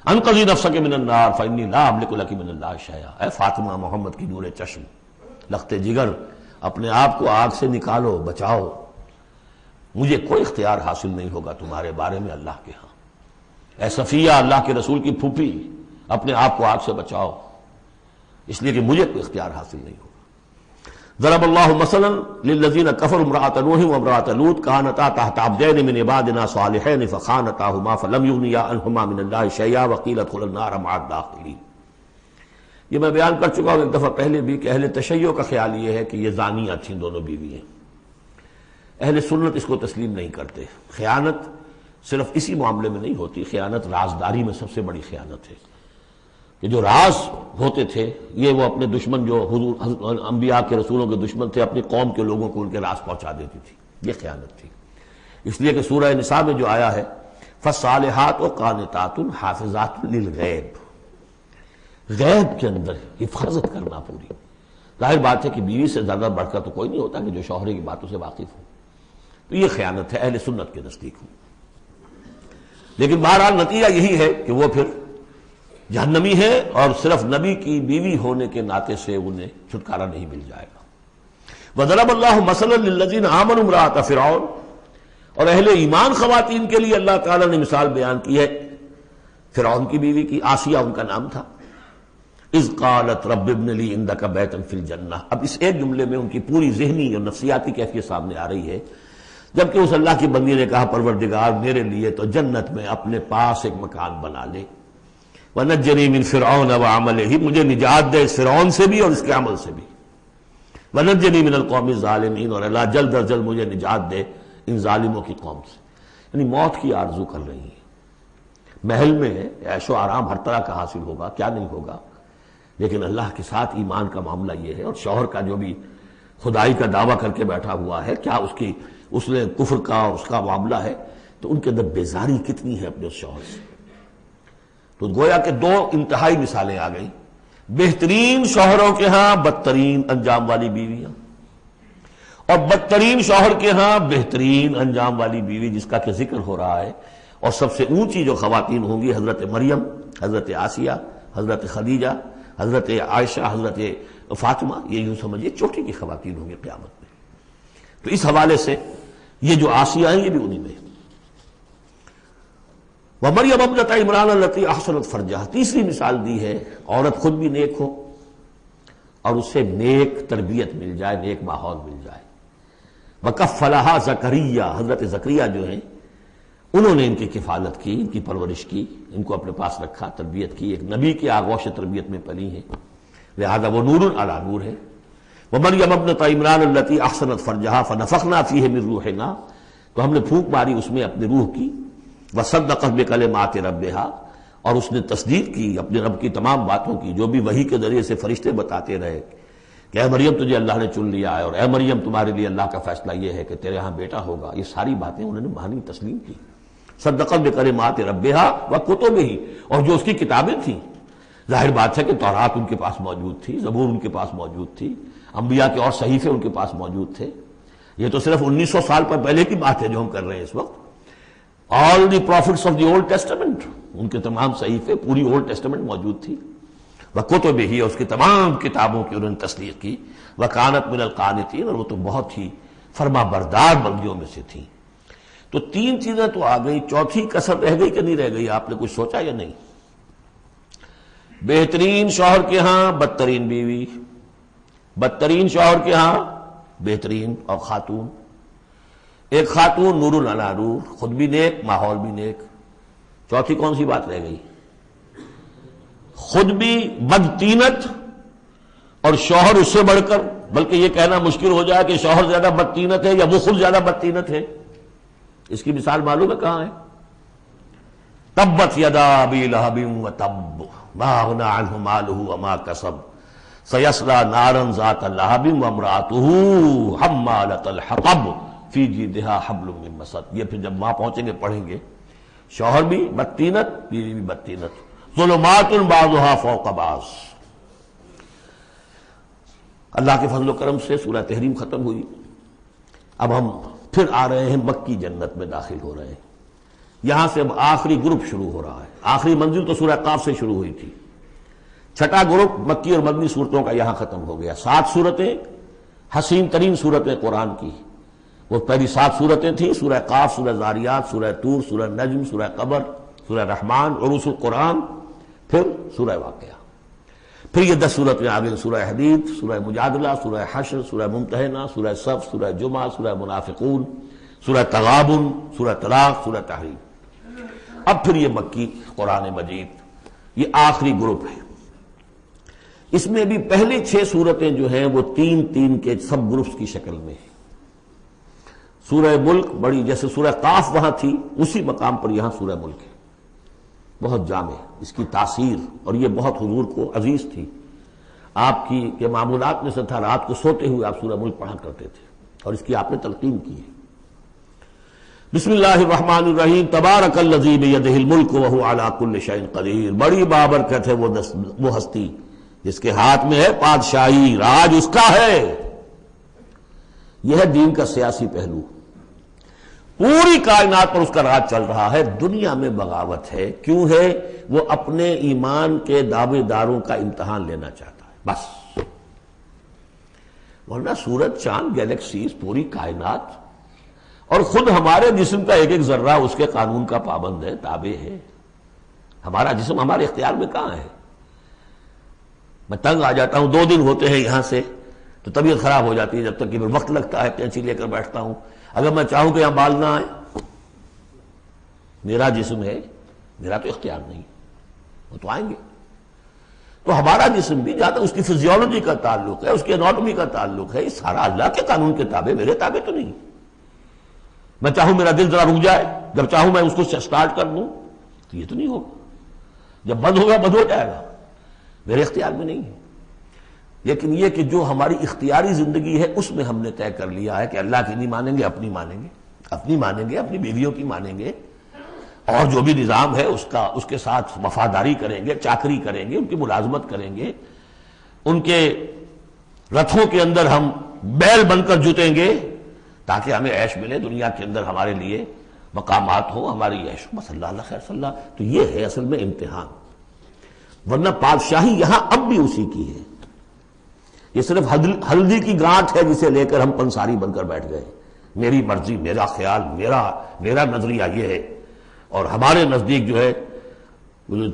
انقذی نفسک من النار فانی لا املک لک من اللہ شیئا، اے فاطمہ محمد کی نور چشم، لخت جگر، اپنے آپ کو آگ سے نکالو، بچاؤ، مجھے کوئی اختیار حاصل نہیں ہوگا تمہارے بارے میں اللہ کے ہاں۔ اے صفیہ، اللہ کے رسول کی پھوپھی، اپنے آپ کو آگ سے بچاؤ، اس لیے کہ مجھے کوئی اختیار حاصل نہیں ہوگا۔ ضرب اللہ مثلا للذین کفروا امرأۃ نوح وامرأۃ لوط کانتا تحت عبدین من عبادنا صالحین فخانتاہما فلم یغنیا عنہما من اللہ شیئا وقیل ادخلوا النار مع الداخلین۔ یہ میں بیان کر چکا ہوں ایک دفعہ پہلے بھی کہ اہل تشیع کا خیال یہ ہے کہ یہ زانیہ تھیں دونوں بیوییں، اہل سنت اس کو تسلیم نہیں کرتے۔ خیانت صرف اسی معاملے میں نہیں ہوتی، خیانت رازداری میں سب سے بڑی خیانت ہے، کہ جو راز ہوتے تھے یہ وہ اپنے دشمن جو حضور انبیاء کے رسولوں کے دشمن تھے اپنی قوم کے لوگوں کو ان کے راز پہنچا دیتی تھی، یہ خیانت تھی۔ اس لیے کہ سورہ نساء میں جو آیا ہے فالصالحات قانتات حافظات للغیب، غیب کے اندر حفاظت کرنا پوری، ظاہر بات ہے کہ بیوی سے زیادہ بڑھ کر تو کوئی نہیں ہوتا کہ جو شوہر کی باتوں سے واقف ہو، تو یہ خیانت ہے اہل سنت کے نزدیک ہو۔ لیکن بہرحال نتیجہ یہی ہے کہ وہ پھر جہنمی ہے، اور صرف نبی کی بیوی ہونے کے ناطے سے انہیں چھٹکارا نہیں مل جائے گا۔ وضرب اللہ مثلا للذین آمنوا امرأۃ فرعون، اور اہل ایمان خواتین کے لیے اللہ تعالیٰ نے مثال بیان کی ہے فرعون کی بیوی کی، آسیہ ان کا نام تھا۔ اذ قالت رب ابن لی عندک بیتا فی الجنہ، اب اس ایک جملے میں ان کی پوری ذہنی اور نفسیاتی کیفیت سامنے آ رہی ہے، جبکہ اس اللہ کی بندی نے کہا پروردگار میرے لیے تو جنت میں اپنے پاس ایک مکان بنا لے، وَنَجِّنِي مِن فِرْعَوْنَ وَعَمَلِهِ، مجھے نجات دے اس فرعون سے بھی اور اس کے عمل سے بھی، وَنَجِّنِي مِنَ الْقَوْمِ الظَّالِمِينَ، اور اللہ جلد از جلد مجھے نجات دے ان ظالموں کی قوم سے۔ یعنی موت کی آرزو کر رہی ہیں، محل میں عیش و آرام ہر طرح کا حاصل ہوگا، کیا نہیں ہوگا، لیکن اللہ کے ساتھ ایمان کا معاملہ یہ ہے، اور شوہر کا جو بھی خدائی کا دعویٰ کر کے بیٹھا ہوا ہے، کیا اس نے کفر کا اور اس کا معاملہ ہے، تو ان کے اندر بیزاری کتنی ہے اپنے اس شوہر سے۔ تو گویا کہ 2 انتہائی مثالیں آ گئیں، بہترین شوہروں کے ہاں بدترین انجام والی بیویاں، اور بدترین شوہر کے ہاں بہترین انجام والی بیوی جس کا کہ ذکر ہو رہا ہے۔ اور سب سے اونچی جو خواتین ہوں گی حضرت مریم، حضرت آسیہ، حضرت خدیجہ، حضرت عائشہ، حضرت فاطمہ، یہ یوں سمجھیے چوٹی کی خواتین ہوں گی قیامت میں۔ تو اس حوالے سے یہ جو آسیہ ہیں یہ بھی انہی میں. وَمَرْيَمَ ابْنَتَ عِمْرَانَ الَّتِي أَحْصَنَتْ فَرْجَهَا. تیسری مثال دی ہے عورت خود بھی نیک ہو اور اسے نیک تربیت مل جائے، نیک ماحول مل جائے. وَكَفَّلَهَا زَكَرِيَّا. حضرت زکریا جو ہیں انہوں نے ان کی کفالت کی، ان کی پرورش کی، ان کو اپنے پاس رکھا، تربیت کی. ایک نبی کی آغوش تربیت میں پلی ہیں، لہذا وہ نور علی نور ہے. وَمَرْيَمَ ابْنَتَ عِمْرَانَ الَّتِي أَحْصَنَتْ فَرْجَهَا فَنَفَخْنَا فِيهِ مِن رُوحِنَا. تو ہم نے پھونک ماری اس میں اپنے روح کی. وَصَدَّقَتْ بِكَلِمَاتِ رَبِّهَا. اور اس نے تصدیق کی اپنے رب کی تمام باتوں کی جو بھی وحی کے ذریعے سے فرشتے بتاتے رہے کہ اے مریم تجھے اللہ نے چن لیا ہے، اور اے مریم تمہارے لیے اللہ کا فیصلہ یہ ہے کہ تیرے ہاں بیٹا ہوگا. یہ ساری باتیں انہوں نے مانی تسلیم کی. صدقت بکلمات ربها وکتبہ. اور جو اس کی کتابیں تھیں، ظاہر بات ہے کہ تورات ان کے پاس موجود تھی، زبور ان کے پاس موجود تھی، انبیاء کے اور صحیفے ان کے پاس موجود تھے. یہ تو صرف 1900 سال پر پہلے کی بات ہے جو ہم کر رہے ہیں اس وقت. All the prophets of the Old Testament, ان کے تمام صحیفے، پوری اولڈ ٹیسٹمنٹ موجود تھی. وکتبہ، اس کی تمام کتابوں کی انہوں نے تصدیق کی. وکانت من القانتین، اور وہ تو بہت ہی فرما بردار بندیوں میں سے تھیں. تو تین چیزیں تو آ گئی، چوتھی کسر رہ گئی کہ نہیں رہ گئی؟ آپ نے کچھ سوچا یا نہیں؟ بہترین شوہر کے ہاں بدترین بیوی، بدترین شوہر کے ہاں بہترین اور خاتون. ایک خاتون نور علی نور، خود بھی نیک، ماحول بھی نیک. چوتھی کون سی بات رہ گئی؟ خود بھی بدتینت اور شوہر اس سے بڑھ کر، بلکہ یہ کہنا مشکل ہو جائے کہ شوہر زیادہ بدتینت ہے یا وہ خود زیادہ بدتینت ہے. اس کی مثال معلوم ہے کہاں ہے؟ تبت یدا ابی لہب وتب ما اغنی عنہ مالہ وما کسب سیصلی نارا ذات لہب وامرأتہ حمالۃ الحطب فی جیدہا حبل من مسد. یہ پھر جب وہاں پہنچیں گے پڑھیں گے. شوہر بھی بدتینت، بیوی بھی بدتینت. ظلمات بعضها فوق بعض. اللہ کے فضل و کرم سے سورہ تحریم ختم ہوئی. اب ہم پھر آ رہے ہیں مکی جنت میں داخل ہو رہے ہیں. یہاں سے اب آخری گروپ شروع ہو رہا ہے. آخری منزل تو سورہ قاف سے شروع ہوئی تھی. چھٹا گروپ مکی اور مدنی صورتوں کا یہاں ختم ہو گیا. 7 صورتیں، حسین ترین صورتیں قرآن کی. وہ پہلی 7 صورتیں تھیں، سورہ قاف، سورہ ذاریات، سورہ طور، سورہ نجم، سورہ قمر، سورہ رحمان، عروس القرآن، پھر سورہ واقعہ. پھر یہ 10 صورتیں آ گئیں، سورہ حدید، سورہ مجادلہ، سورہ حشر، سورہ ممتحنہ، سورہ صف، سورہ جمعہ، سورہ منافقون، سورہ تغابن، سورہ طلاق، سورہ تحریم. اب پھر یہ مکی قرآن مجید، یہ آخری گروپ ہے. اس میں بھی پہلی 6 صورتیں جو ہیں وہ 3 کے سب گروپس کی شکل میں ہیں. سورہ ملک بڑی، جیسے سورہ قاف وہاں تھی اسی مقام پر یہاں سورہ ملک ہے. بہت جامع اس کی تاثیر، اور یہ بہت حضور کو عزیز تھی. آپ کی یہ معمولات میں سے تھا، رات کو سوتے ہوئے آپ سورہ ملک پڑھا کرتے تھے، اور اس کی آپ نے تلقین کی ہے. بسم اللہ الرحمن الرحیم. تبارک الذی بیدہ الملک وہو علی کل شیء قدیر. بڑی بابرکت ہے وہ ہستی جس کے ہاتھ میں ہے بادشاہی، راج اس کا ہے. یہ ہے دین کا سیاسی پہلو. پوری کائنات پر اس کا راج چل رہا ہے. دنیا میں بغاوت ہے. کیوں ہے؟ وہ اپنے ایمان کے دعوے داروں کا امتحان لینا چاہتا ہے بس. ورنہ سورج، چاند، گیلیکسیز، پوری کائنات اور خود ہمارے جسم کا ایک ذرہ اس کے قانون کا پابند ہے، تابع ہے. ہمارا جسم ہمارے اختیار میں کہاں ہے؟ میں تنگ آ جاتا ہوں، 2 دن ہوتے ہیں یہاں سے تو طبیعت خراب ہو جاتی ہے، جب تک کہ وقت لگتا ہے کینچی لے کر بیٹھتا ہوں. اگر میں چاہوں کہ یہاں بال نہ آئے، میرا جسم ہے، میرا تو اختیار نہیں، وہ تو آئیں گے. تو ہمارا جسم بھی جہاں تک اس کی فزیولوجی کا تعلق ہے، اس کی اناٹومی کا تعلق ہے، یہ سارا اللہ کے قانون کے تابع، میرے تابع تو نہیں. میں چاہوں میرا دل ذرا رک جائے، جب چاہوں میں اس کو سٹارٹ کر دوں تو یہ تو نہیں ہوگا. جب بند ہوگا بند ہو جائے گا، میرے اختیار میں نہیں ہے. لیکن یہ کہ جو ہماری اختیاری زندگی ہے اس میں ہم نے طے کر لیا ہے کہ اللہ کی نہیں مانیں گے، اپنی مانیں گے، اپنی مانیں گے، اپنی بیویوں کی مانیں گے، اور جو بھی نظام ہے اس کے ساتھ وفاداری کریں گے، چاکری کریں گے، ان کی ملازمت کریں گے، ان کے رتھوں کے اندر ہم بیل بن کر جتیں گے تاکہ ہمیں عیش ملے، دنیا کے اندر ہمارے لیے مقامات ہوں، ہماری عیش ہو. بس اللہ خیر صلی اللہ. تو یہ ہے اصل میں امتحان. ورنہ بادشاہی یہاں اب بھی اسی کی ہے. یہ صرف ہلدی کی گانٹھ ہے جسے لے کر ہم پنساری بن کر بیٹھ گئے. میری مرضی، میرا خیال، میرا نظریہ یہ ہے، اور ہمارے نزدیک جو ہے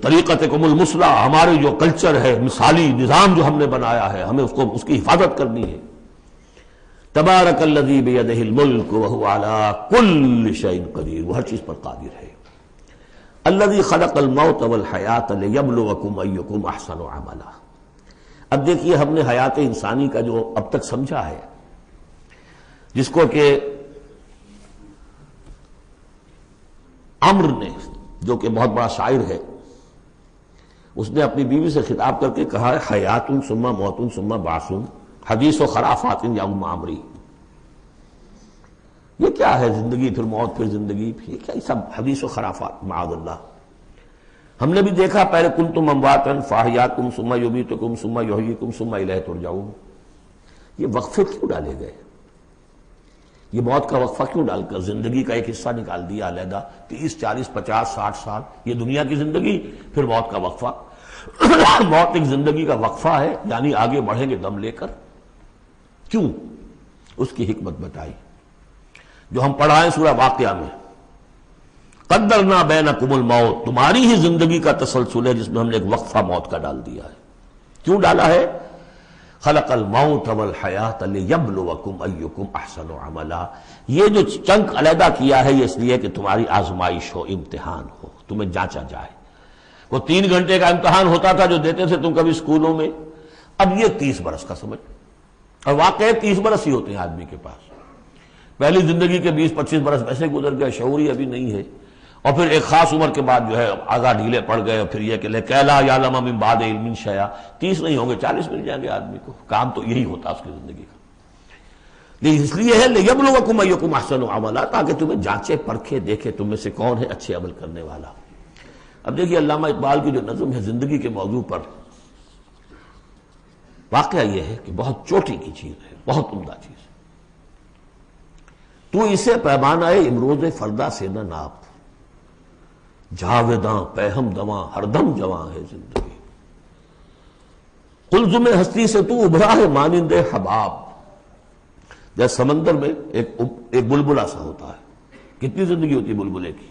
طریقتکم المثلی، ہمارے جو کلچر ہے، مثالی نظام جو ہم نے بنایا ہے، ہمیں اس کی حفاظت کرنی ہے. تبارک الذی بیدہ الملک وہو علی کل شیء قدیر، وہ ہر چیز پر قادر ہے. الذی خلق الموت والحیات لیبلوکم ایکم احسن عملا. اب دیکھیے ہم نے حیات انسانی کا جو اب تک سمجھا ہے، جس کو کہ عمر نے، جو کہ بہت بڑا شاعر ہے، اس نے اپنی بیوی سے خطاب کر کے کہا ہے حیات ثم موت ثم بعث حدیث و خرافات یا عمری. یہ کیا ہے زندگی پھر موت پھر زندگی، یہ کیا، یہ سب حدیث و خرافات معاذ اللہ. ہم نے بھی دیکھا پہلے کنتم امواتا فاحیاکم ثم یمیتکم ثم یحییکم ثم الیہ ترجعون. یہ وقفے کیوں ڈالے گئے؟ یہ موت کا وقفہ کیوں ڈال کر زندگی کا ایک حصہ نکال دیا علیحدہ؟ 30 40 50 60 سال یہ دنیا کی زندگی، پھر موت کا وقفہ. موت ایک زندگی کا وقفہ ہے، یعنی آگے بڑھیں گے دم لے کر. کیوں؟ اس کی حکمت بتائی جو ہم پڑھائیں سورہ واقعہ میں. قدرنا بینکم الموت، تمہاری ہی زندگی کا تسلسل ہے جس میں ہم نے ایک وقفہ موت کا ڈال دیا ہے. کیوں ڈالا ہے؟ خلق الموت والحیات لیبلوکم ایکم احسن عملا. یہ جو چنک علیحدہ کیا ہے یہ اس لیے کہ تمہاری آزمائش ہو، امتحان ہو، تمہیں جانچا جائے. وہ 3 گھنٹے کا امتحان ہوتا تھا جو دیتے تھے تم کبھی اسکولوں میں، اب یہ 30 برس کا سمجھ. اور واقعی 30 برس ہی ہوتے ہیں آدمی کے پاس. پہلی زندگی کے 20 25 برس ویسے گزر گئے، شعوری ابھی نہیں ہے، اور پھر ایک خاص عمر کے بعد جو ہے اعضاء ڈھیلے پڑ گئے، اور پھر یہ کہ لا یعلم من بعد علم شیئا. 30 نہیں ہوں گے 40 مل جائیں گے آدمی کو. کام تو یہی ہوتا اس کی زندگی کا. لیکن اس لیے ہے لیبلوکم ایکم احسن عملا، تاکہ تمہیں جانچے پرکھے دیکھے تم میں سے کون ہے اچھے عمل کرنے والا. اب دیکھیے علامہ اقبال کی جو نظم ہے زندگی کے موضوع پر، واقعہ یہ ہے کہ بہت چوٹی کی چیز ہے، بہت عمدہ چیز. تو اسے پیمانہ امروز فردا سے نہ ناپ، جاویداں پہم دواں ہر دم جواں ہے زندگی. قلزم ہستی سے تو ابھرا ہے مانند حباب. جیسے سمندر میں ایک بلبلا سا ہوتا ہے، کتنی زندگی ہوتی ہے بلبلے کی.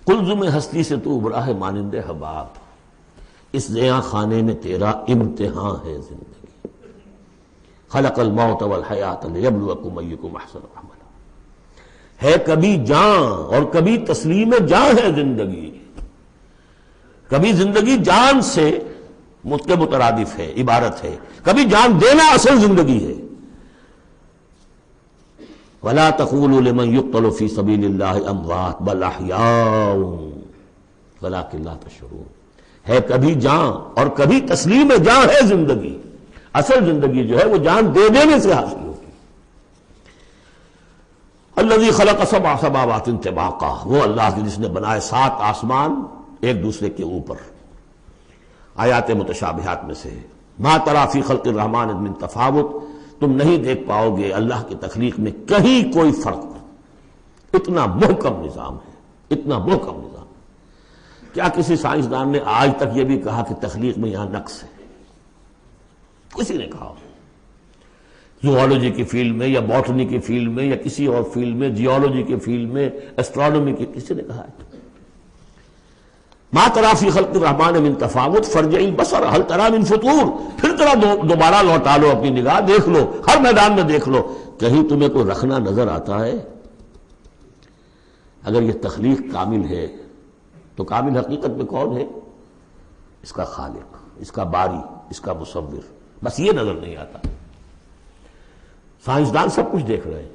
قلزم ہستی سے تو ابھرا ہے مانند حباب، اس زیاں خانے میں تیرا امتحان ہے زندگی. خلق الموت والحیات لیبلوکم ایکم احسن عملا. ہے کبھی جان اور کبھی تسلیم جان ہے زندگی. کبھی زندگی جان سے مترادف ہے، عبارت ہے. کبھی جان دینا اصل زندگی ہے. وَلَا تَقُولُوا لِمَنْ يُقْتَلُ فِي سَبِيلِ اللَّهِ أَمْوَاتٌ بَلْ أَحْيَاءٌ وَلَكِنْ لَا تَشْعُرُونَ. ہے کبھی جان اور کبھی تسلیم جان ہے زندگی. اصل زندگی جو ہے وہ جان دے دینے سے حاصل ہوتی. الذی خلق 7 سماوات طباقا، وہ اللہ کی جس نے بنائے 7 آسمان ایک دوسرے کے اوپر. آیات متشابہات میں سے ما تری فی خلق الرحمن من تفاوت، تم نہیں دیکھ پاؤ گے اللہ کی تخلیق میں کہیں کوئی فرق. اتنا محکم نظام ہے، اتنا محکم نظام. کیا کسی سائنسدان نے آج تک یہ بھی کہا کہ تخلیق میں یہاں نقص ہے؟ کسی نے کہا؟ زوالوجی کی فیلڈ میں یا باٹنی کی فیلڈ میں یا کسی اور فیلڈ میں، جیولوجی کی فیلڈ میں، ایسٹرونومی کی، کسی نے کہا ہے؟ ما تری فی خلق الرحمن من تفاوت فارجع البصر هل تری من فطور. پھر ذرا دوبارہ لوٹا لو اپنی نگاہ، دیکھ لو، ہر میدان میں دیکھ لو، کہیں تمہیں کوئی رکھنا نظر آتا ہے؟ اگر یہ تخلیق کامل ہے تو کامل حقیقت میں کون ہے؟ اس کا خالق، اس کا باری، اس کا مصور. بس یہ نظر نہیں آتا. سائنسدان سب کچھ دیکھ رہے ہیں،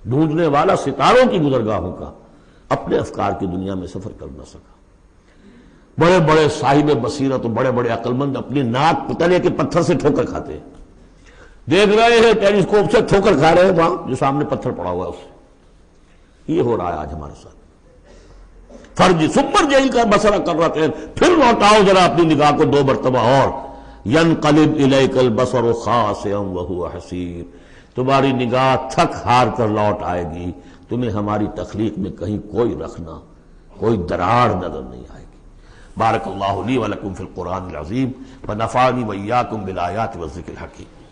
ڈھونڈنے والا ستاروں کی گزرگاہوں کا اپنے افکار کی دنیا میں سفر کر نہ سکا. بڑے بڑے صاحب بصیرت اور بڑے بڑے عقلمند اپنی ناک پتلے کے پتھر سے ٹھوکر کھاتے ہیں. دیکھ رہے ہیں ٹیلیسکوپ سے ٹھوکر کھا رہے ہیں وہاں جو سامنے پتھر پڑا ہوا ہے اس سے. یہ ہو رہا ہے آج ہمارے ساتھ. فرج سپر جیل کا بسرا کر رہے ہیں، پھر لوٹاؤ ذرا اپنی نگاہ کو 2 مرتبہ اور. ینقلب الیک البصر خاسئا وہو حسیر. تمہاری نگاہ تھک ہار کر لوٹ آئے گی، تمہیں ہماری تخلیق میں کہیں کوئی رکھنا، کوئی دراڑ نظر نہیں آئے گی. بارک اللہ لی ولکم فی القرآن العظیم ونفعنی وإیاکم بالآیات والذکر الحکیم۔